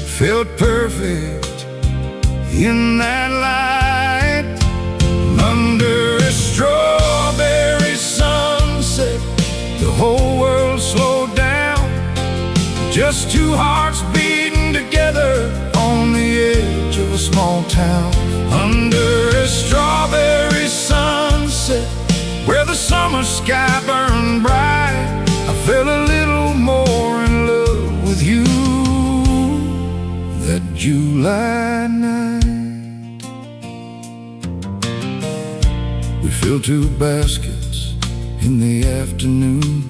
felt perfect in that light. Under a strawberry sunset, the whole world slowed down. Just two hearts beating together on the edge of a small town. Under a strawberry sunset, where the summer sky burned bright, I fell a little more in love with you that July night. We filled two baskets in the afternoon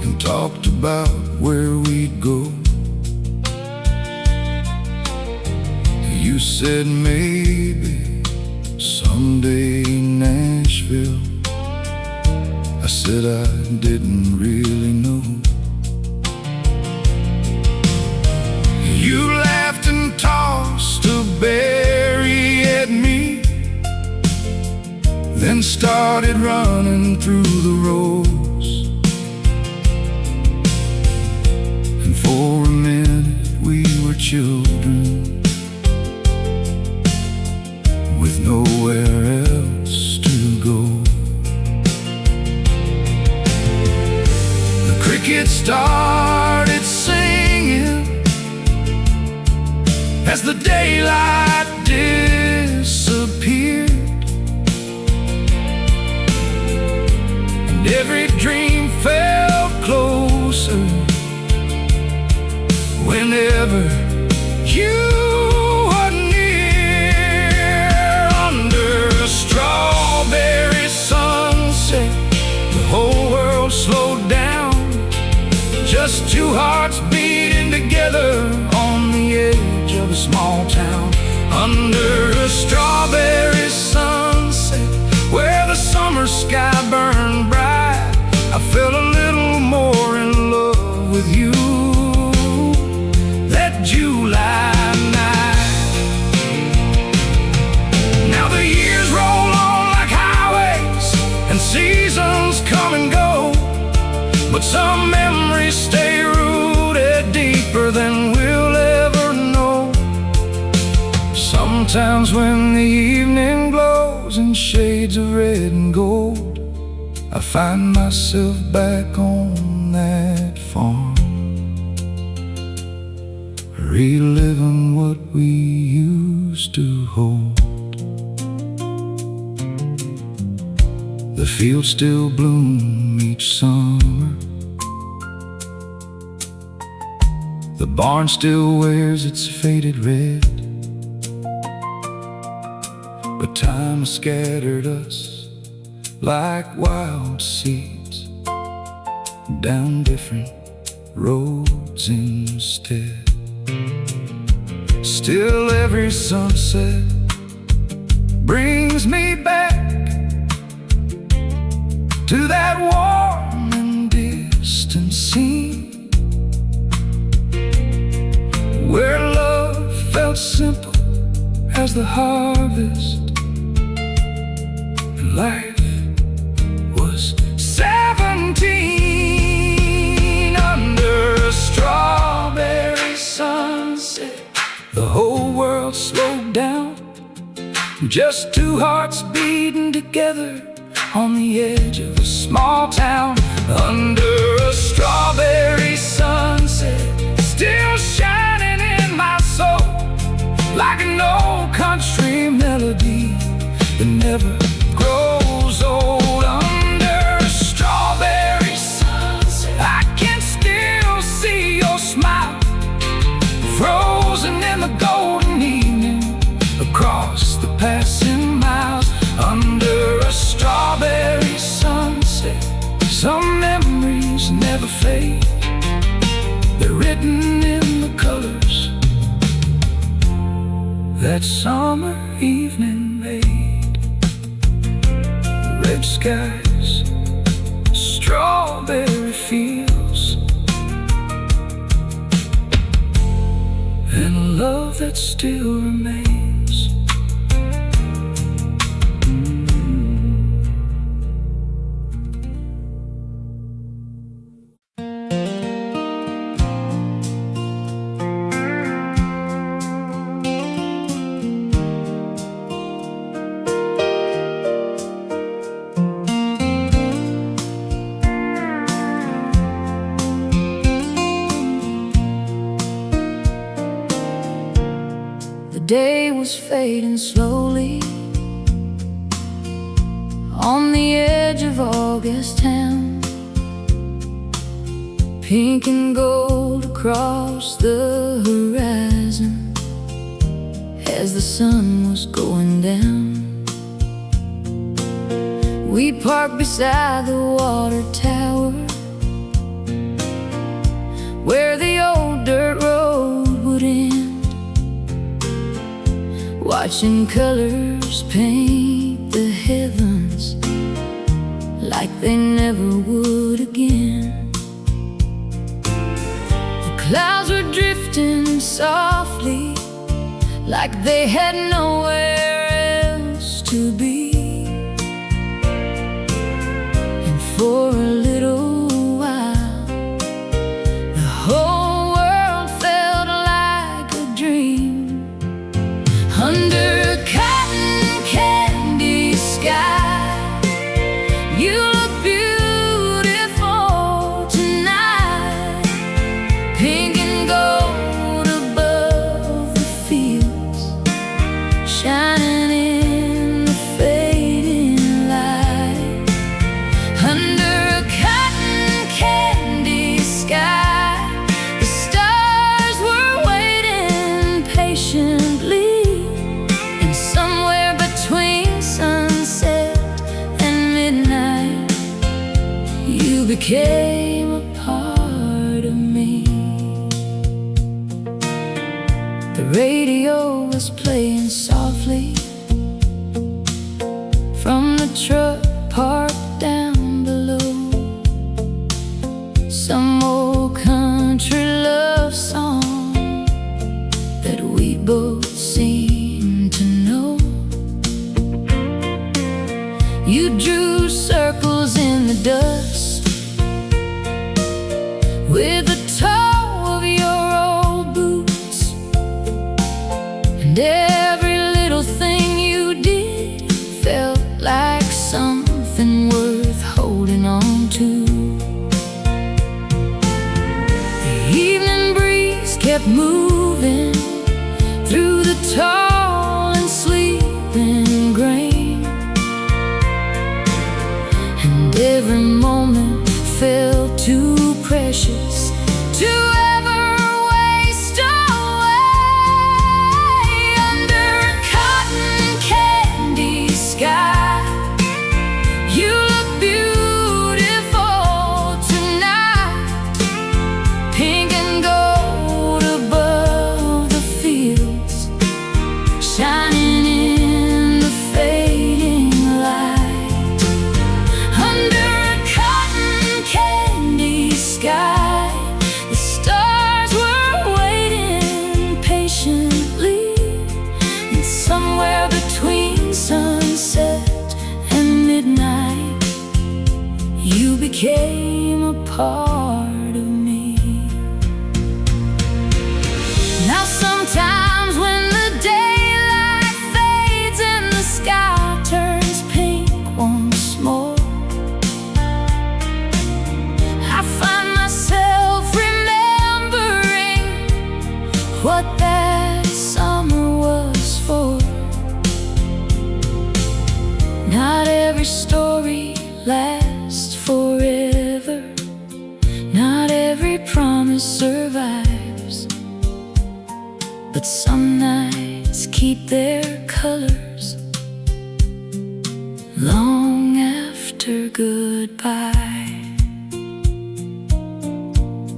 and talked about where we'd go. You said maybe someday Nashville. I said I didn't really know. You laughed and tossed a berry at me, then started running through the rows. And for a minute we were children with nowhere else to go. The crickets started singing as the daylight disappeared, and every dream felt closer whenever you were near. Under a strawberry sunset, the whole world slowed down. Just two hearts beating together on the edge of a small town. Under a strawberry sunset, where the summer sky burned bright, I fell a little more in love with you that July night. Now the years roll on like highways, and seasons come and go, but some memories stay rooted deeper than we'll ever know. Sometimes when the evening glows in shades of red and gold, I find myself back on that farm, reliving what we used to hold. The fields still bloom each summer, the barn still wears its faded red, but time has scattered us like wild seeds down different roads instead. Still every sunset brings me back to that warm and distant scene, where love felt simple as the harvest, and life was 17. Under a strawberry sunset, the whole world slowed down. Just two hearts beating together on the edge of a small town. Under a strawberry sunset, still shining in my soul like an old country melody that never grows old. Under a strawberry sunset, I can still see your smile, frozen in the golden evening across the passing miles. Under a strawberry sunset, some memories never fade, they're written in the colors that summer evening made. Red skies, strawberry fields, and a love that still remains. day was fading slowly on the edge of August town. Pink and gold across the horizon as the sun was going down. We parked beside the water tower where the old dirt road would end, watching colors paint the heavens like they never would again. The clouds were drifting softly like they had nowhere else to be. And for a little while the whole world felt like a dream. Under a cotton candy sky, you look beautiful tonight. Pink and gold above the fields, shining in the fading light. Under a cotton candy sky, the stars were waiting patiently. And somewhere between sunset and midnight, you became a part of me. The radio was playing softly from the truck parked down below. Some old country love song that we both seemed to know. You drew circles in the dust with the toe of your old boots, and every little thing you did felt like something worth holding on to. The evening breeze kept moving through the tall and sleeping grain, and every moment felt too precious to ever waste away. Under a cotton candy sky, you look beautiful tonight. Pink and gold above the fields, shining in the fading light. Under a cotton candy sky, the stars were waiting patiently. And somewhere between sunset and midnight, you became a part of me. Now sometimes when the daylight fades and the sky turns pink once more, I find myself remembering what that summer was for. Not every story lasts forever, not every promise survives, but some nights keep their colors long after goodbye.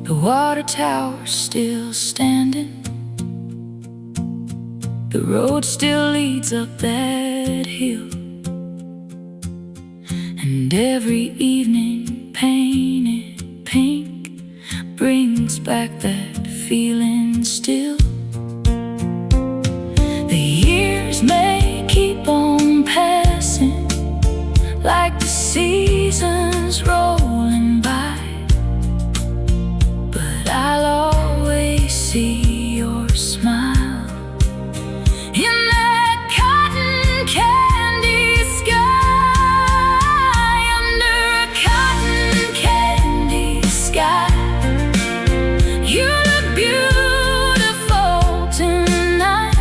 The water tower's still standing, the road still leads up that hill, and every evening painted pink brings back that feeling still. The years may keep on passing like the seasons rolling by, but I'll always see your smile in that cotton candy sky. Under a cotton candy sky, you look beautiful tonight.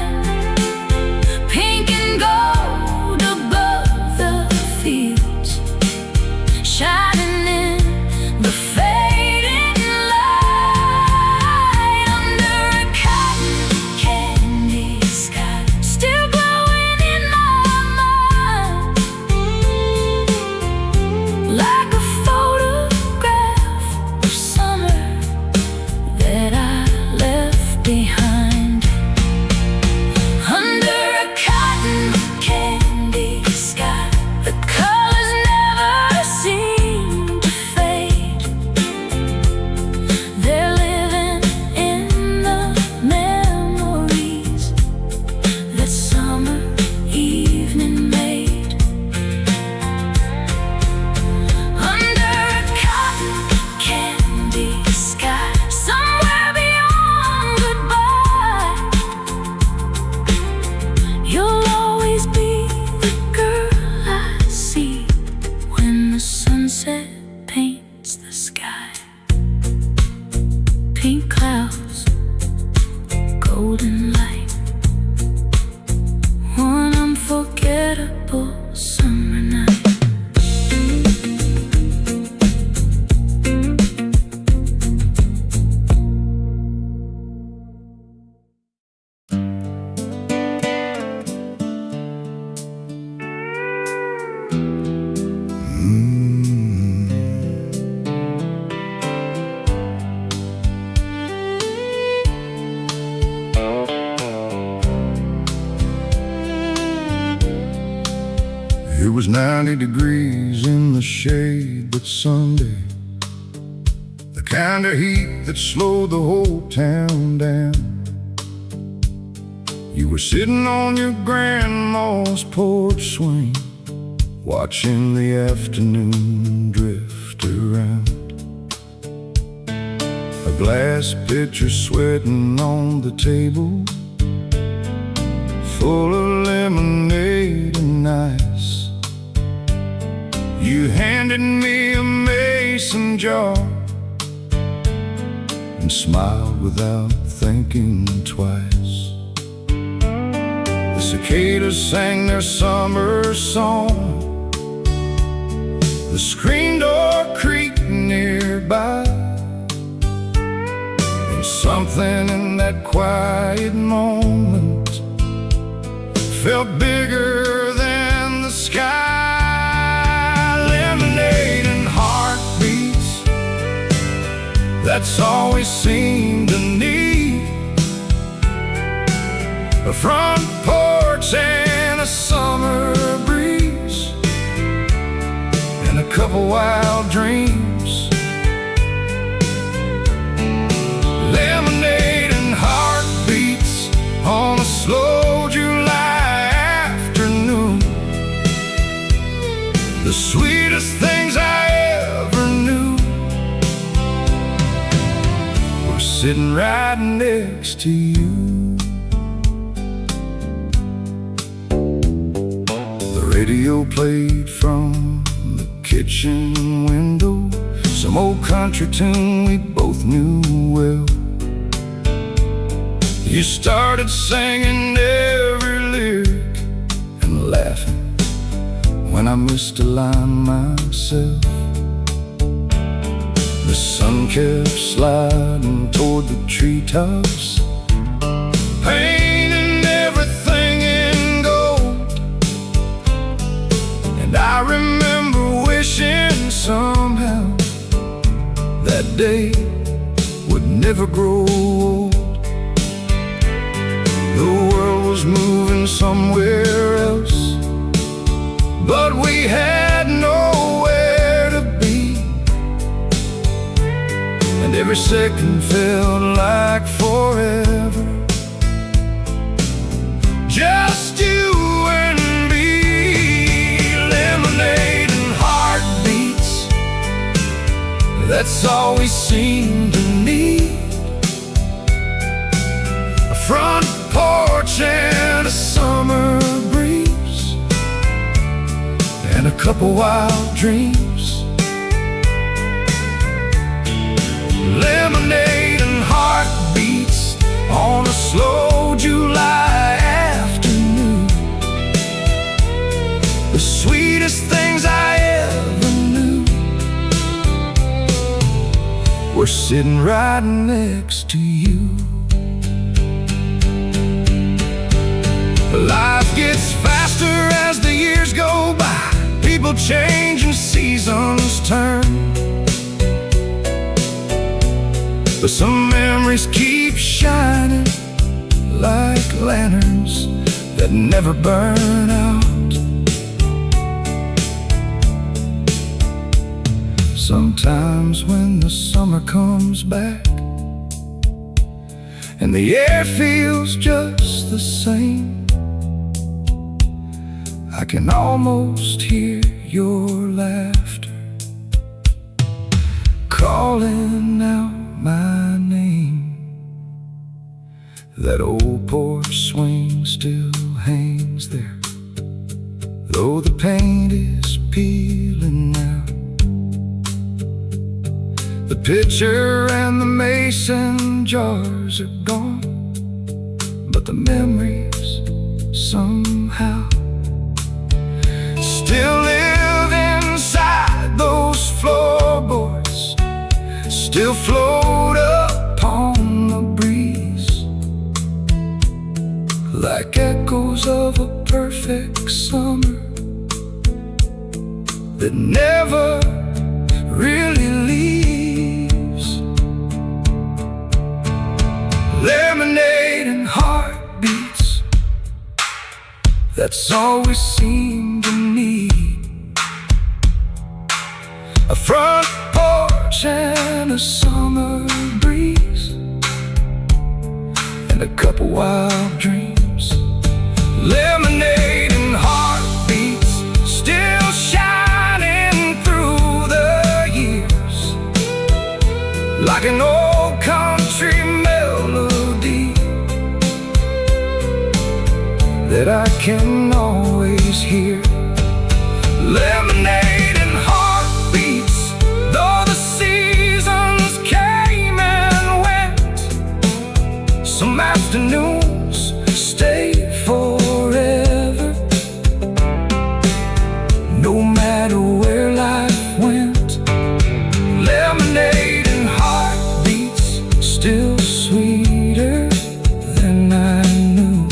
90 degrees in the shade that Sunday, the kind of heat that slowed the whole town down. You were sitting on your grandma's porch swing, watching the afternoon drift around. A glass pitcher sweating on the table, full of lemonade and ice. You handed me a mason jar and smiled without thinking twice. The cicadas sang their summer song, the screen door creaked nearby, and something in that quiet moment felt bigger than the sky. Lemonade and heartbeats, that's all we seem to need. A front porch and a summer breeze, and a couple wild dreams. Lemonade and heartbeats on a slow July afternoon, the sweetest things I ever knew were sitting right next to you. The radio played from the kitchen window, some old country tune we both knew well. You started singing every lyric and laughing when I missed a line myself. The sun kept sliding toward the treetops, painting everything in gold. And I remember wishing somehow that day would never grow old. The world was moving somewhere else, but we had nowhere to be. And every second felt like forever, just you and me. Lemonade and heartbeats, that's all we seem to need. A front porch and a summer breeze, and a couple wild dreams. Lemonade and heartbeats on a slow July afternoon, the sweetest things I ever knew were sitting right next to you. Life gets faster as the years go by, people change and seasons turn, but some memories keep shining like lanterns that never burn out. Sometimes when the summer comes back and the air feels just the same, I can almost hear your laughter calling out my name. That old porch swing still hangs there, though the paint is peeling now. The pitcher and the mason jars are gone, but the memories somehow still live inside those floorboards, still float upon the breeze, like echoes of a perfect summer that never really leaves. Lemonade and heartbeats, that's all we seem to need. a front porch and a summer breeze, and a couple wild dreams. Lemonade and heartbeats still shining through the years, like an old country melody that I can always hear. Lemonade and heartbeats, though the seasons came and went, some afternoons stay forever, no matter where life went. Lemonade and heartbeats still sweeter than I knew,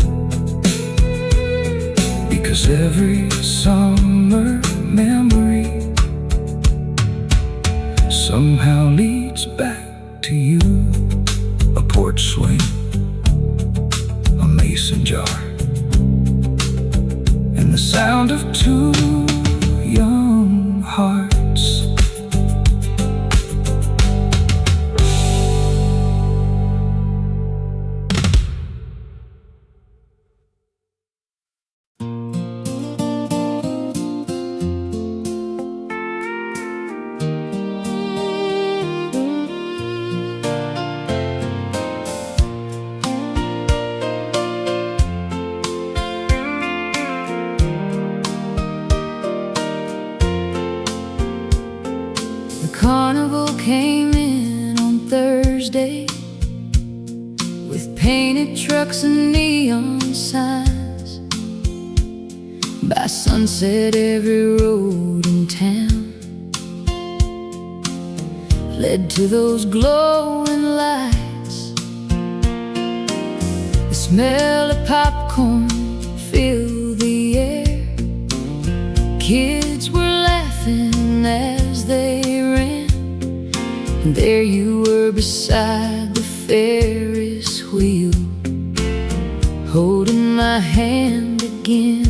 because every summer memory somehow leads back to you. A porch swing, a mason jar, and the sound of two young hearts. Carnival came in on Thursday with painted trucks and neon signs. By sunset every road in town led to those glowing lights. The smell of popcorn filled the air. Kids were laughing as they ran, and there you were beside the Ferris wheel, holding my hand again.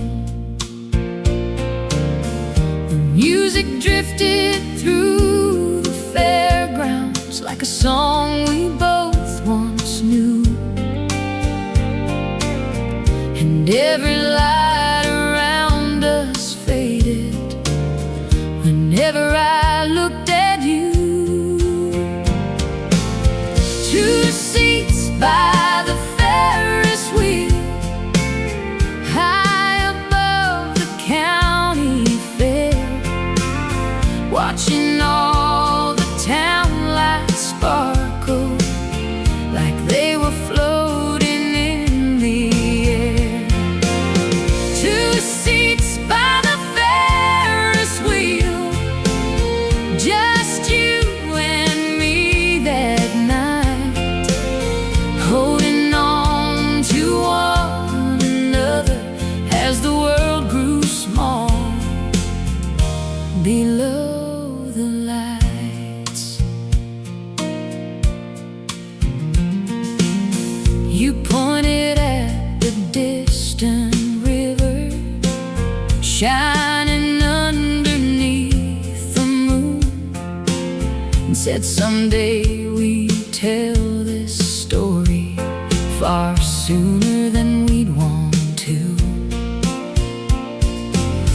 The music drifted through the fairgrounds like a song we both once knew, and every light around us faded whenever I looked at you. Two seats by the Ferris wheel, high above the county fair, watching all the town lights sparkle like they were floating in the air. Two seats by the Ferris wheel, just you and me that night, holding on to one another as the world grew small below the lights. You pointed at the distant river shining underneath the moon, and said someday we tell this story far sooner than we'd want to.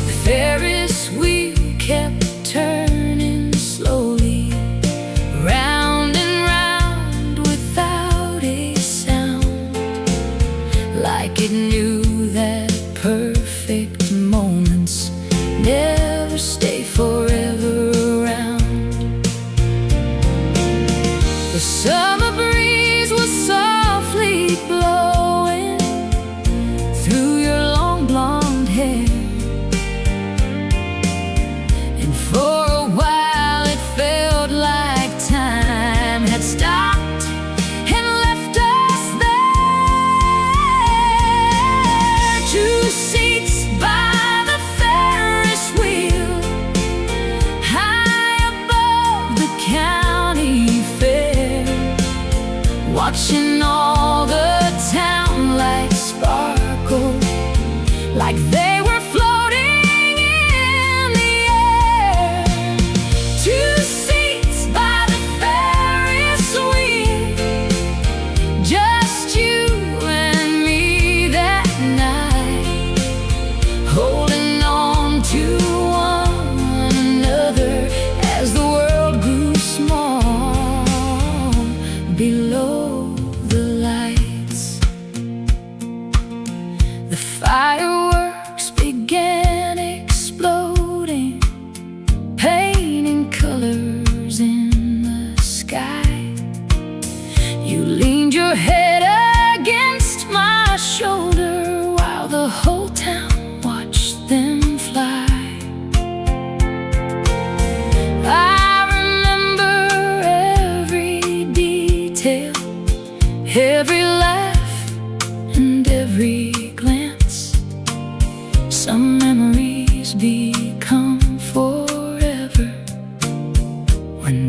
The Ferris wheel kept turning slowly, round and round without a sound, like it knew that perfect moments never stay forever around. The summer breeze was softly blowing through your long blonde hair, and for a while it felt like time had stopped and left us there. Two seats by the Ferris wheel, high above the county fair, watching all the town lights sparkle like they were floating in the air. Two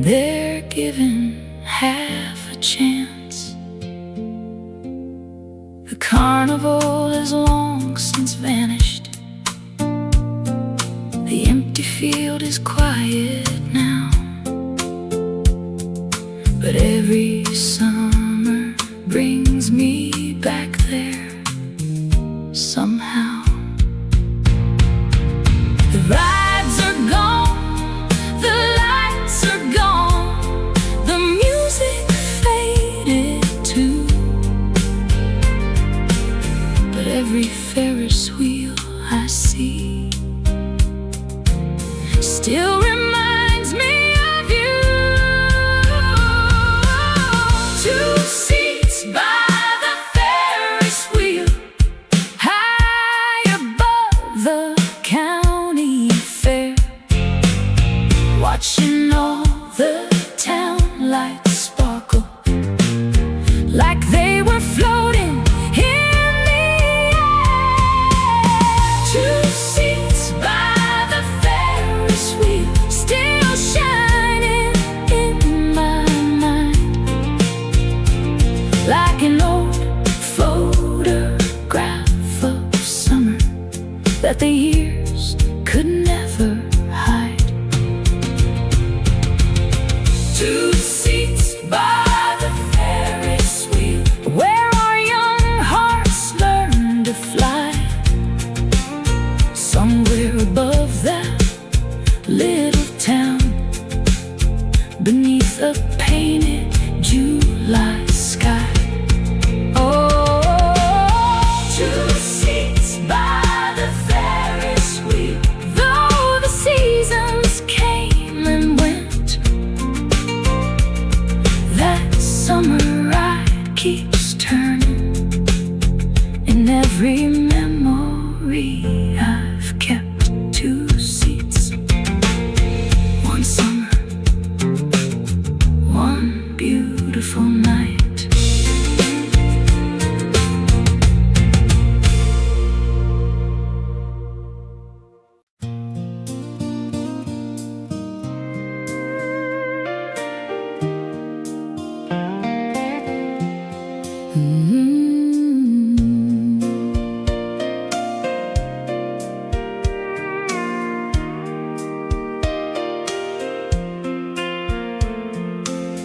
they're given half a chance. The carnival has long since vanished. The empty field is quiet now, but every summer brings me back there somehow. The rides are gone, the lights are gone, the music faded too, but every Ferris wheel I see still reminds me of you. Two seats by the Ferris wheel, high above the county fair, watching all the town lights sparkle like they were floating in the air. Two seats by the Ferris wheel, still shining in my mind, like an old photograph of summer that the years could never hide. Two seats by the Ferris wheel, where our young hearts learn to fly, somewhere above that little town, beneath a painted July sky. Oh, two seats by the Ferris wheel, though the seasons came and went, that summer ride keeps turning in every memory I've kept. Two seats, one summer, one beautiful night.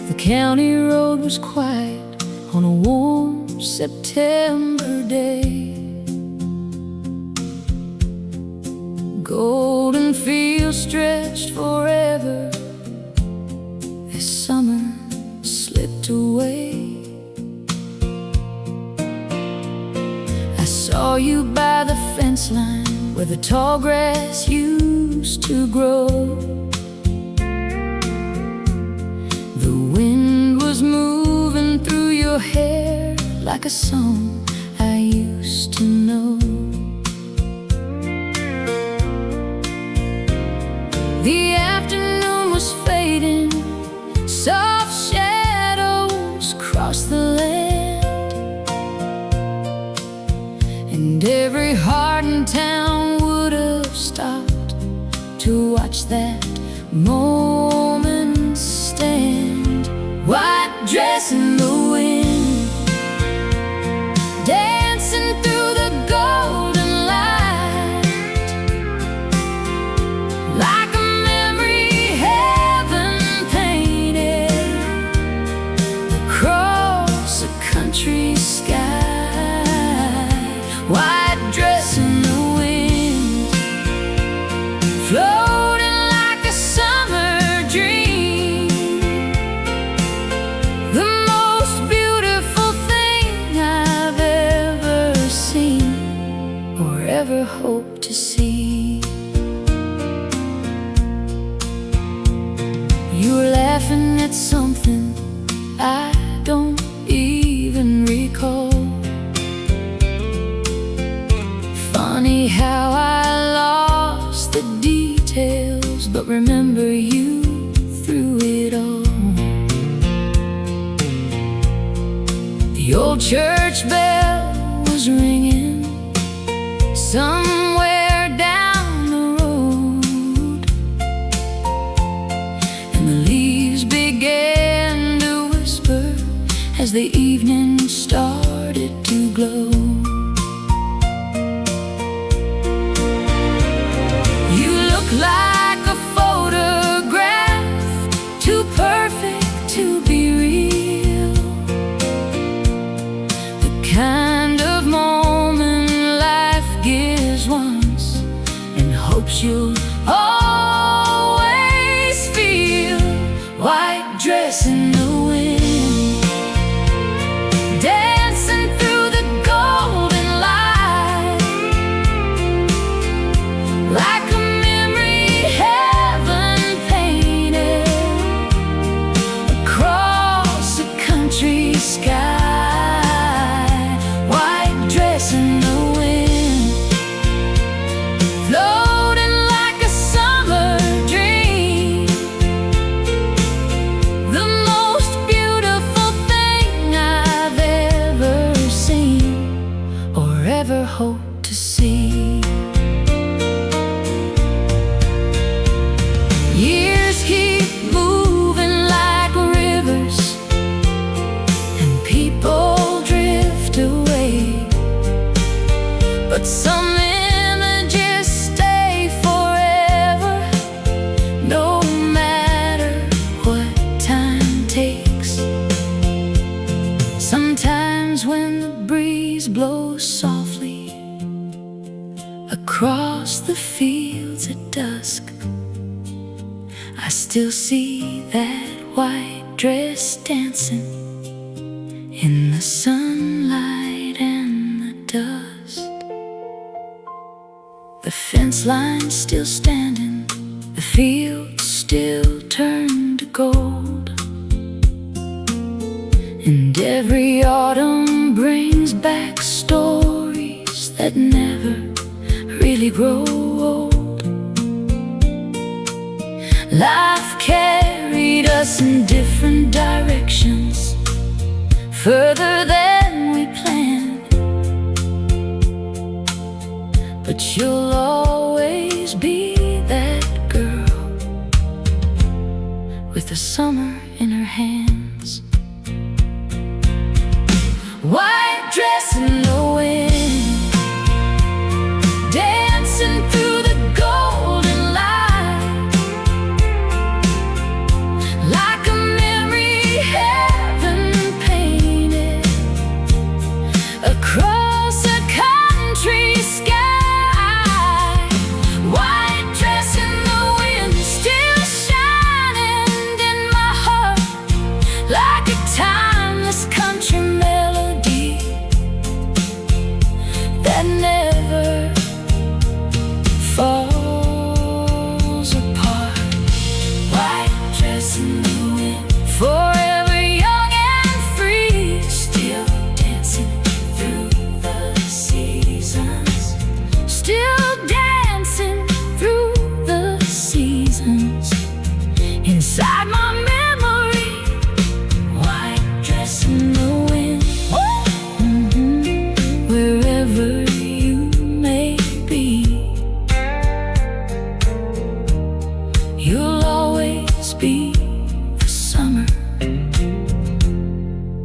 The county road was quiet on a warm September day. Golden fields stretched forever. This summer slipped away. I saw you by the fence line where the tall grass used to grow. The wind was moving through your hair like a song I used to know. The afternoon was fading, soft shadows crossed the land, and every heart in town would have stopped to watch that moment stand. White dress in the wind, dancing through the golden light, like a memory heaven painted across a country sky. White dress in the wind, floating like a summer dream, the most beautiful thing I've ever seen or ever hoped to see. You were laughing at something I don't even recall. Funny how I lost the details, but remember you through it all. The old church bell was ringing somewhere down the road, and the leaves as the evening started to glow. You look like a photograph, too perfect to be real. The kind of moment life gives once and hopes you'll always feel. White dress in the wind, dancing through the golden light, like a memory heaven painted across a country sky. White dress in the wind, floating like a summer dream, the most beautiful thing I've ever seen or ever hope to see. Years keep moving like rivers, and people drift away, but some images stay forever, no matter what time takes. Sometimes when the breeze blows softly across the fields at dusk, I still see that white dress dancing in the sunlight and the dust. The fence line still standing, the fields still turn to gold, and every autumn brings back stories that never really grow old. Life carried us in different directions, further than we planned, but you'll always be that girl with the summer in her hands. White dress in the wind, dancing through the golden light, like a memory heaven painted across a country sky. White dress in the wind, still shining in my heart, like a timeless country melody that never falls apart. White dress in the wind, forever young and free, still dancing through the seasons, still dancing through the seasons inside my memory. White dress in the wind, wherever you may be, you'll always be the summer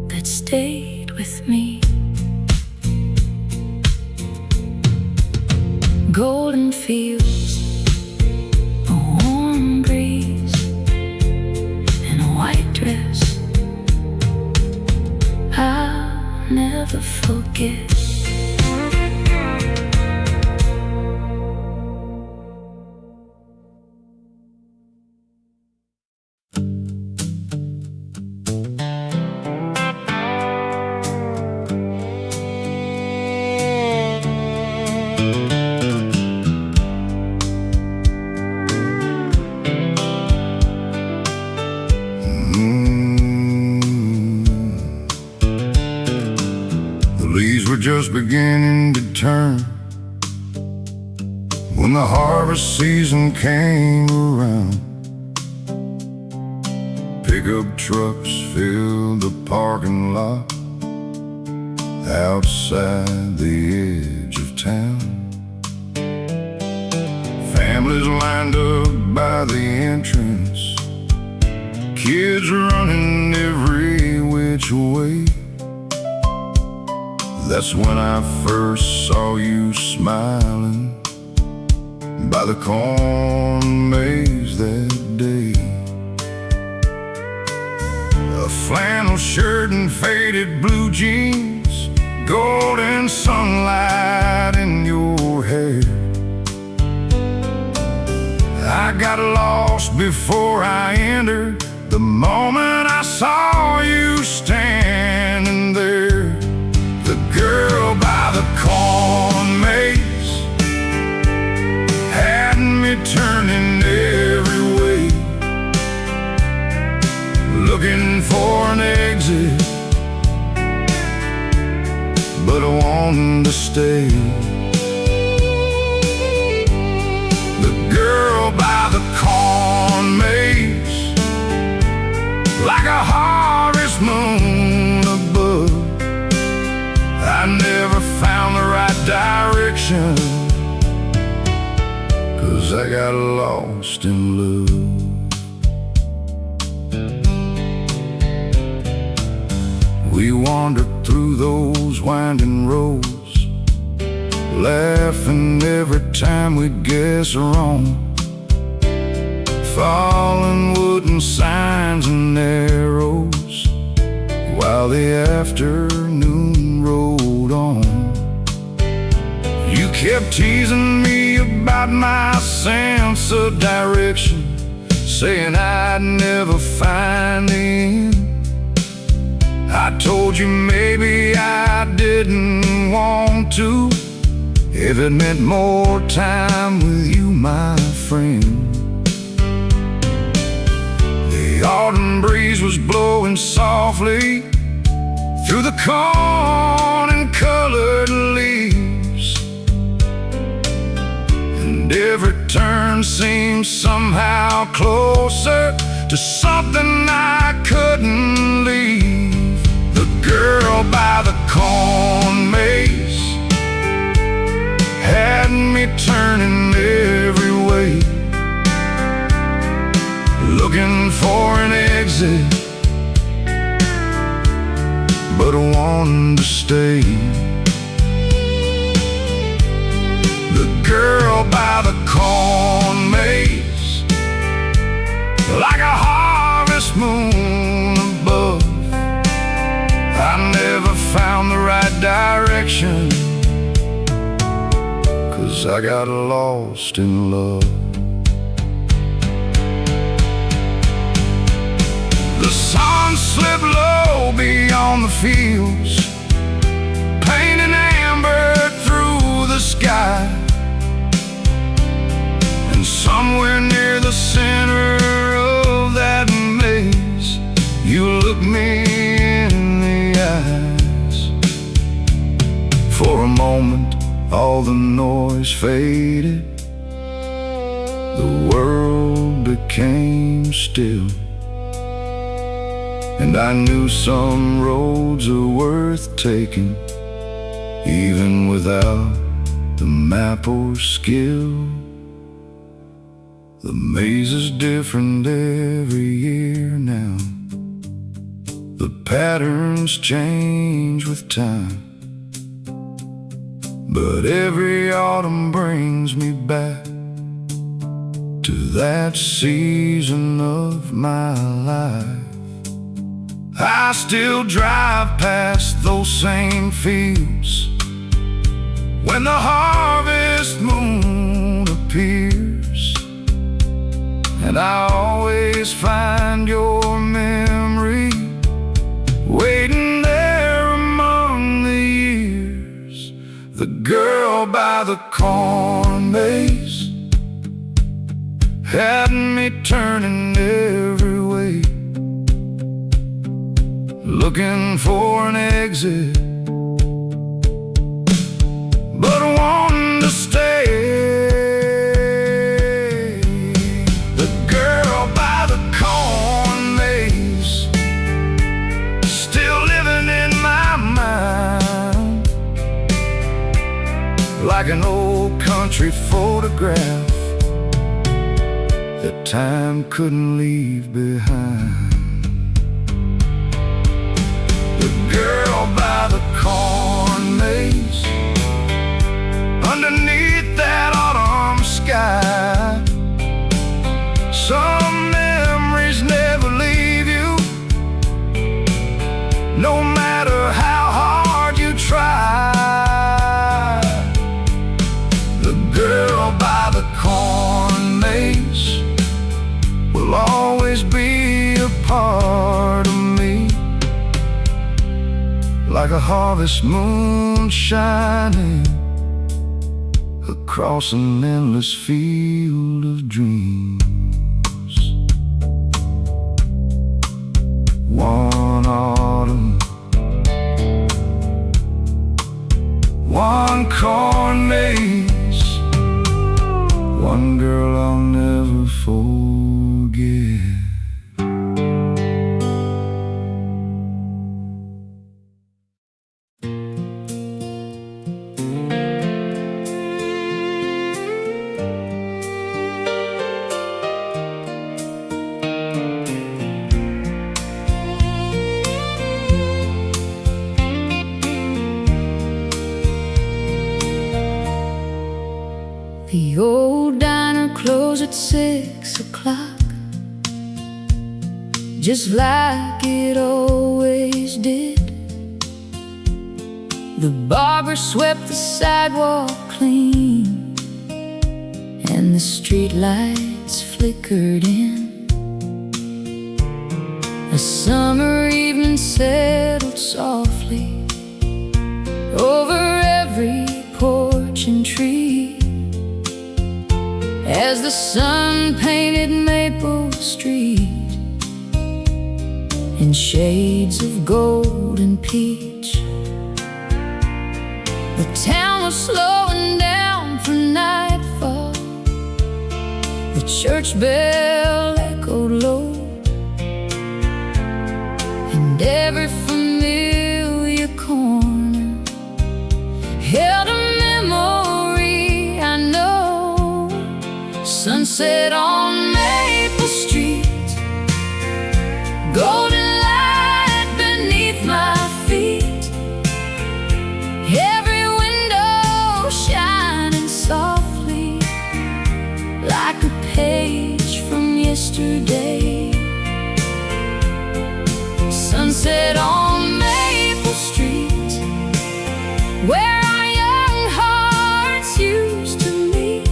that stayed with me. Golden fields, a warm breeze, and a white dress I'll never forget. The leaves were just beginning to turn when the harvest season came around. Pickup trucks filled the parking lot outside the edge of town. Families lined up by the entrance, kids running every which away. That's when I first saw you smiling by the corn maze that day. A flannel shirt and faded blue jeans, golden sunlight in your hair. I got lost before I entered, the moment I saw you standing there. The girl by the corn maze had me turning every way, looking for an exit, but I wanted to stay. The girl by the corn maze, like a harvest moon above, I never found the right direction, 'cause I got lost in love. We wandered through those winding roads, laughing every time we'd guess wrong, falling wooden signs and arrows, while the afternoon rolled on. You kept teasing me about my sense of direction, saying I'd never find the end. I told you maybe I didn't want to, if it meant more time with you, my friend. The autumn breeze was blowing softly through the corn and colored leaves, and every turn seemed somehow closer to something I couldn't leave. The girl by the corn maze had me turning every way, looking for an exit, but I wanted to stay. The girl by the corn maze, like a harvest moon above, I never found the right direction, 'cause I got lost in love. The sun slipped low beyond the fields, painting amber through the sky, and somewhere near the center of that maze, you looked me in the eyes. For a moment, all the noise faded, the world became still, and I knew some roads are worth taking, even without the map or skill. The maze is different every year now, the patterns change with time, but every autumn brings me back to that season of my life. I still drive past those same fields when the harvest moon appears, and I always find your memory waiting there among the years. The girl by the corn maze had me turning every way, looking for an exit, but wanting to stay. The girl by the corn maze, still living in my mind, like an old country photograph that time couldn't leave behind. part of me, like a harvest moon shining across an endless field of dreams. One autumn, one corn maze, one girl I'll never forget. The old diner closed at 6 o'clock, just like it always did. The barber swept the sidewalk clean, and the street lights flickered in. A summer evening settled softly over every porch and tree, as the sun painted Maple Street in shades of gold and peach. The town was slowing down for nightfall. The church bell echoed low, and every familiar corner held a memory I know. Sunset on Maple Street, golden light beneath my feet, every window shining softly like a page from yesterday. Sunset on Maple Street, where our young hearts used to meet,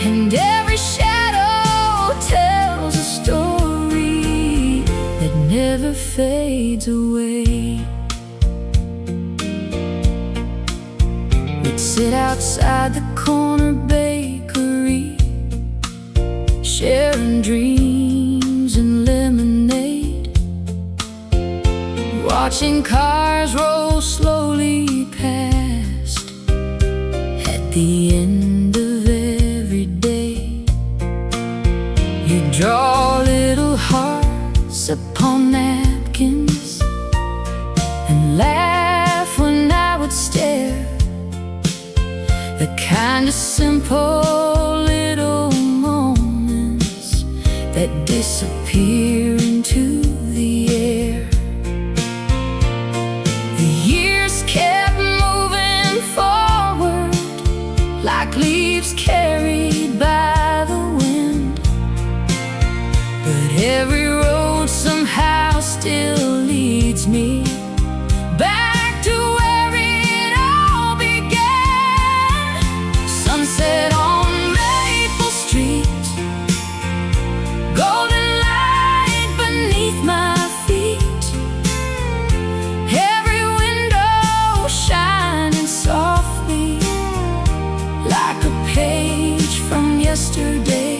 and every shadow tells a story that never fades away. We'd sit outside the corner bakery, sharing dreams and lemonade, watching cars roll slowly past at the end of every day. You draw little hearts upon napkins and laugh when I would stare, the kind of simple little moments that disappear into the air. The years kept moving forward like leaves carried by the wind, but every road somehow still leads me back to where it all began. Sunset on Maple Street, golden light beneath my feet, every window shining softly like a page from yesterday.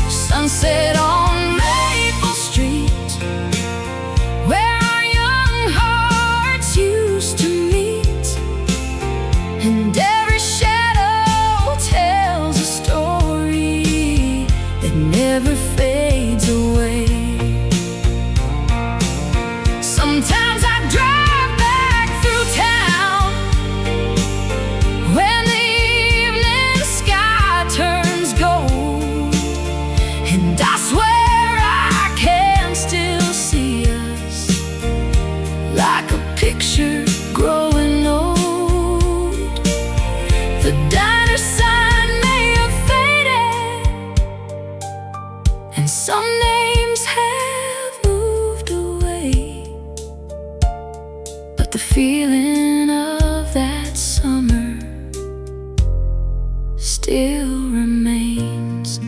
Sunset on Maple Street, where our young hearts used to meet, and every shadow tells a story that never fades away. Sometimes I drive back through town when the evening sky turns gold, and I swear I can still see us like a picture growing old. The diner sign may have faded, and some names have moved away, but the feeling of that summer still remains.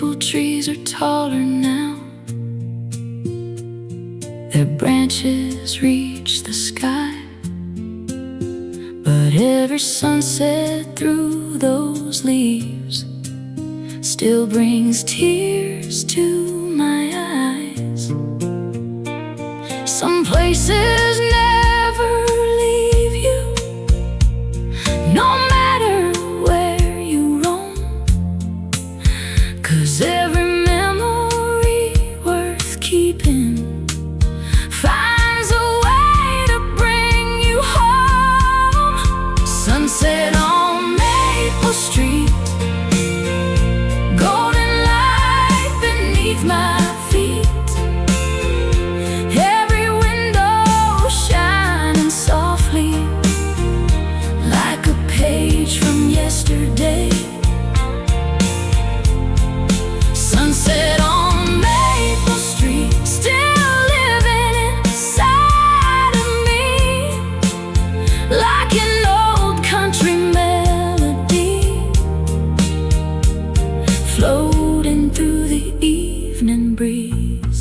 maple trees are taller now. Their branches reach the sky. But every sunset through those leaves still brings tears to my eyes. Some places never leave you, no matter where you roam, 'cause every memory worth keeping finds a way to bring you home. Sunset on Maple Street, golden light beneath my feet. Every window shining softly like a page from yesterday. Sunset on Maple Street, still living inside of me, like an old country melody, floating through the evening breeze.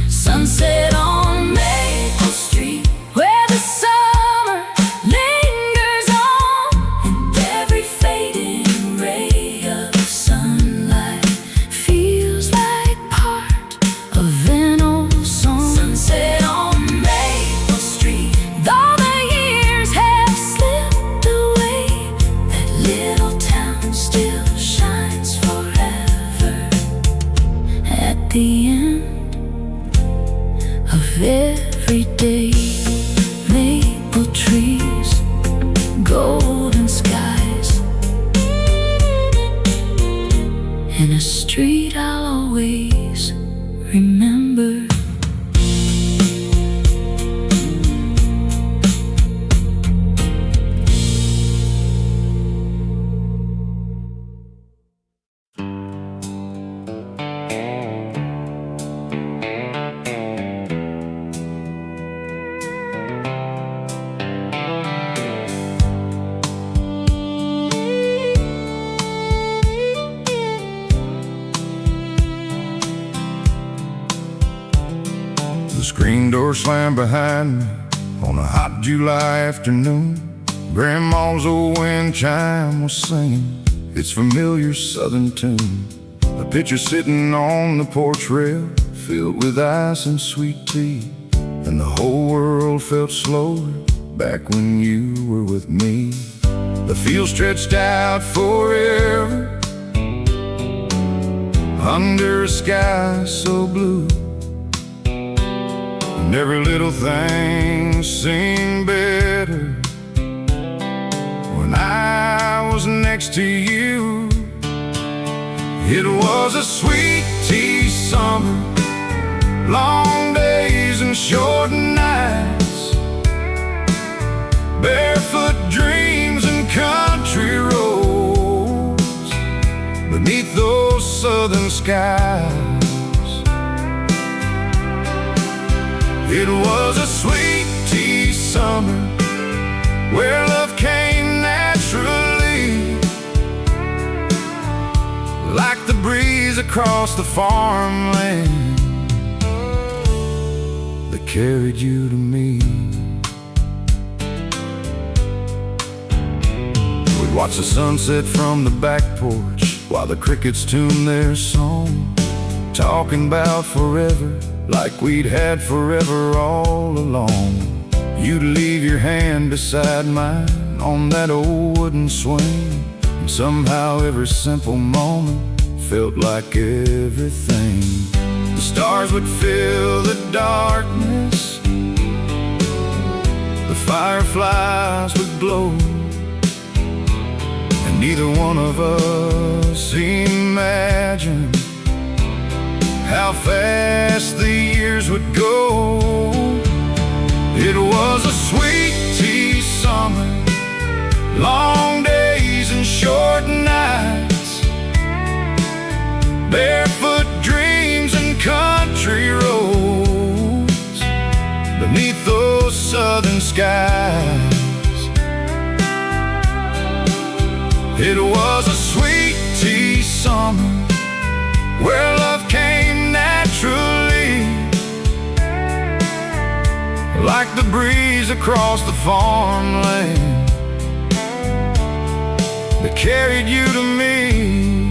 Sunset on Maple Street, where the summer lingers on, and every fading ray of sunlight feels like part of an old song. Sunset on Maple Street, though the years have slipped away, that little town still shines forever. At the end of every day, maple trees, golden skies, and a street I'll always remember. The screen door slammed behind me on a hot July afternoon. Grandma's old wind chime was singing its familiar southern tune. A pitcher sitting on the porch rail, filled with ice and sweet tea. And the whole world felt slower back when you were with me. The field stretched out forever under a sky so blue, and every little thing seemed better when I was next to you. It was a sweet tea summer, long days and short nights, barefoot dreams and country roads beneath those southern skies. It was a sweet tea summer where love came naturally, like the breeze across the farmland that carried you to me. We'd watch the sunset from the back porch while the crickets tuned their song, talking about forever like we'd had forever all along. You'd leave your hand beside mine on that old wooden swing, and somehow every simple moment felt like everything. The stars would fill the darkness, the fireflies would glow, and neither one of us imagined how fast the years would go. It was a sweet tea summer, long days and short nights, barefoot dreams and country roads beneath those southern skies. It was a sweet tea summer where love came naturally, like the breeze across the farmland that carried you to me.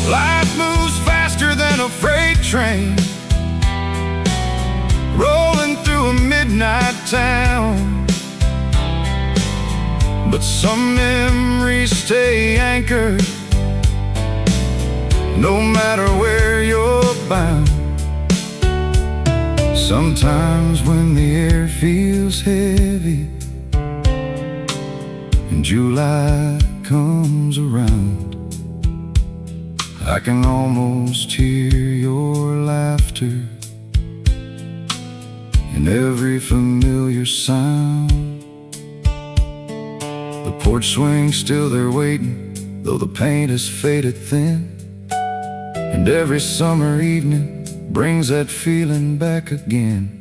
Life moves faster than a freight train, rolling through a midnight town, but some memories stay anchored, no matter where you're bound. Sometimes when the air feels heavy and July comes around, I can almost hear your laughter in every familiar sound. The porch swing's still there waiting, though the paint has faded thin, and every summer evening brings that feeling back again.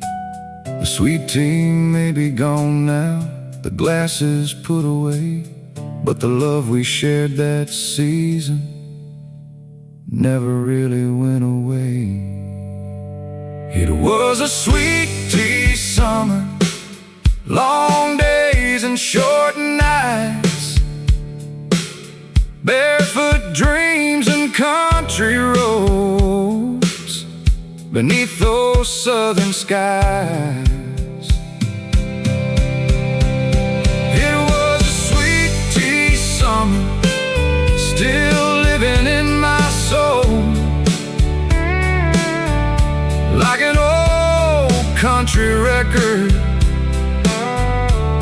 The sweet tea may be gone now, the glass is put away, but the love we shared that season never really went away. It was a sweet tea summer, long days and short nights, barefoot dreams and country roads beneath those southern skies. It was a sweet tea summer, still living in my soul, like an old country record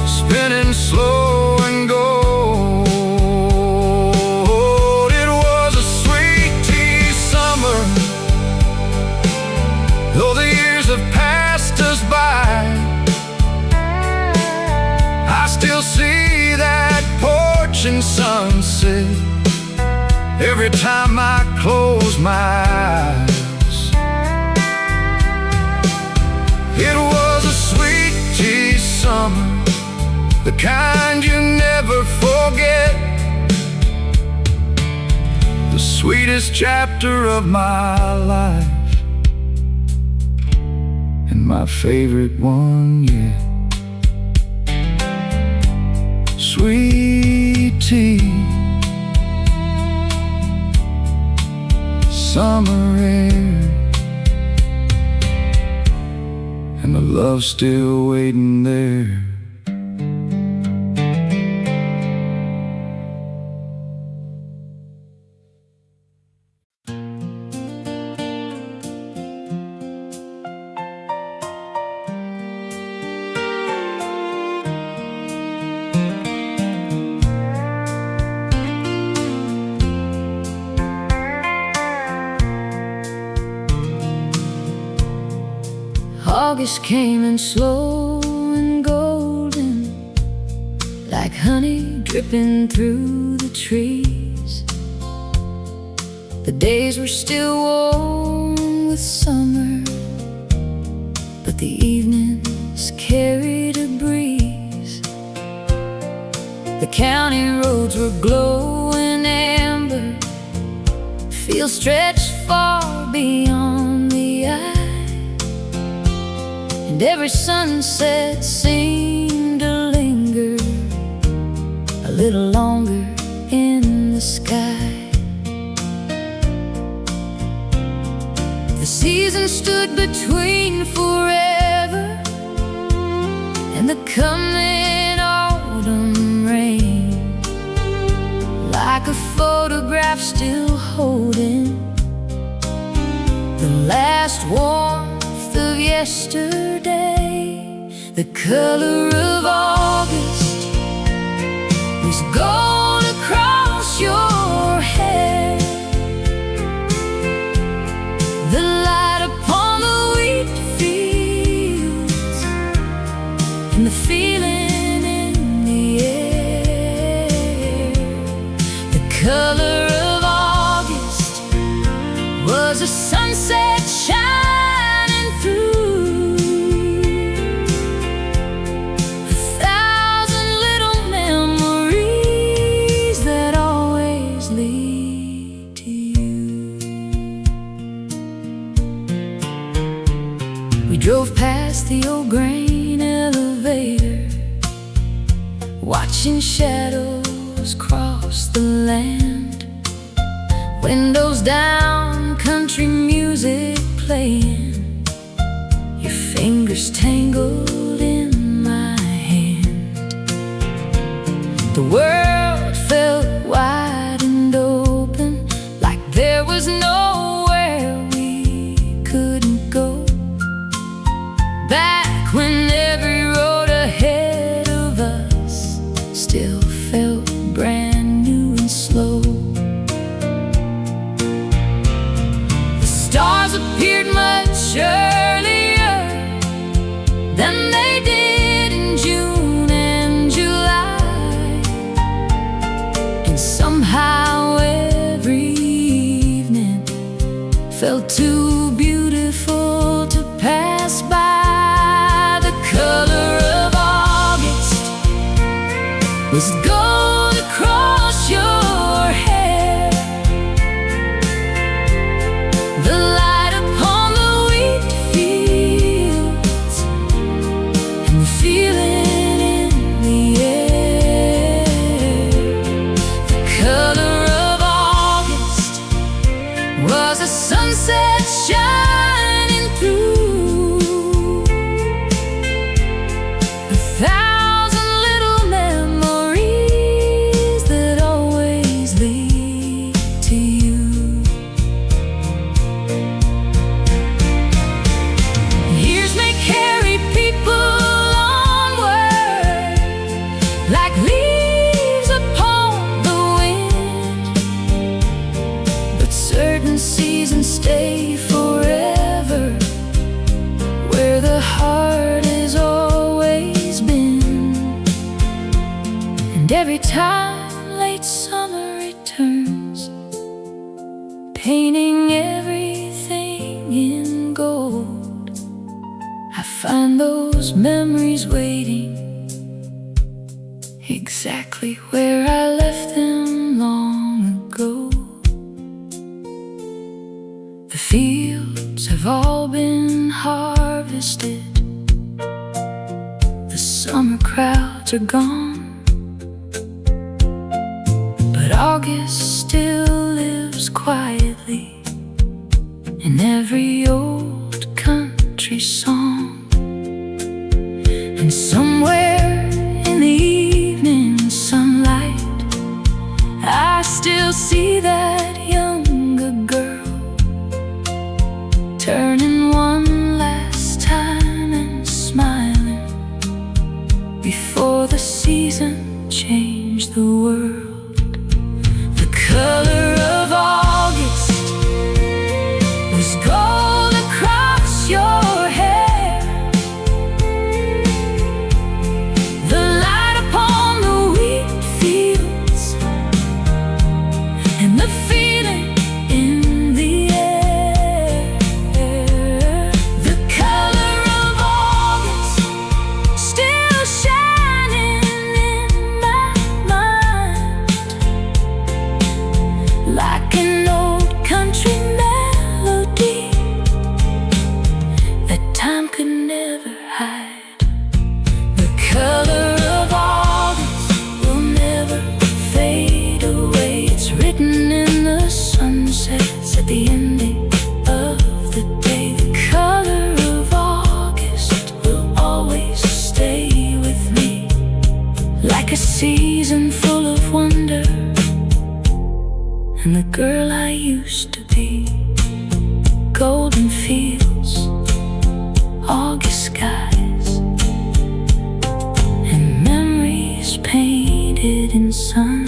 spinning slow and gold. It was a sweet tea summer, though the years have passed us by, I still see that porch and sunset every time I close my eyes. It was a sweet tea summer, the kind you never forget, the sweetest chapter of my life, and my favorite one yet. Sweet tea, summer air, and the love still waiting there. August came in slow and golden, like honey dripping through the trees. The days were still warm with summer, but the evenings carried a breeze. The county roads were glowing amber, fields stretched far beyond the eye, and every sunset seemed to linger a little longer in the sky. The season stood between forever and the coming autumn rain, like a photograph still holding the last warmth of yesterday. The color of August was gold across your hair, the light upon the wheat fields, and the feeling in the air. The color of August was a sunset shining through a thousand little memories that all watching shadows cross the land. Windows down, country music playing, your fingers tangled in my hand. The world felt wide and open, like there was nowhere we couldn't go. Back when every road ahead of us still felt brand new and slow. The stars appeared much earlier than they did in June and July, and somehow every evening felt too beautiful to pass by. The color of August was gold across your hair, the light upon the wheat fields, and the feeling in the air. The color of August was a sunset shining through a thousand little memories that always lead to you. Years may carry people onward like leaves upon the wind, but certain seasons stay forever, where the heart has always been. And every time late summer returns, painting everything in gold, I find those memories waiting exactly where I left them long ago. The fields have all been harvested, the summer crowds are gone, but August still lives quietly in every old country song. And somewhere in the evening sunlight, I still see that younger girl turning one last time and smiling before the season changed the world. The color of August was gold across your hair, the light upon the wheat fields, and the feeling in the air. The color of August still shining in my mind, like an old country melody that time could never hide. The color of August will never fade away. It's written in the sunsets at the ending of the day. The color of August will always stay with me, like a season full of wonder and the girl I used to be. Golden fields, August skies, and memories painted in sun.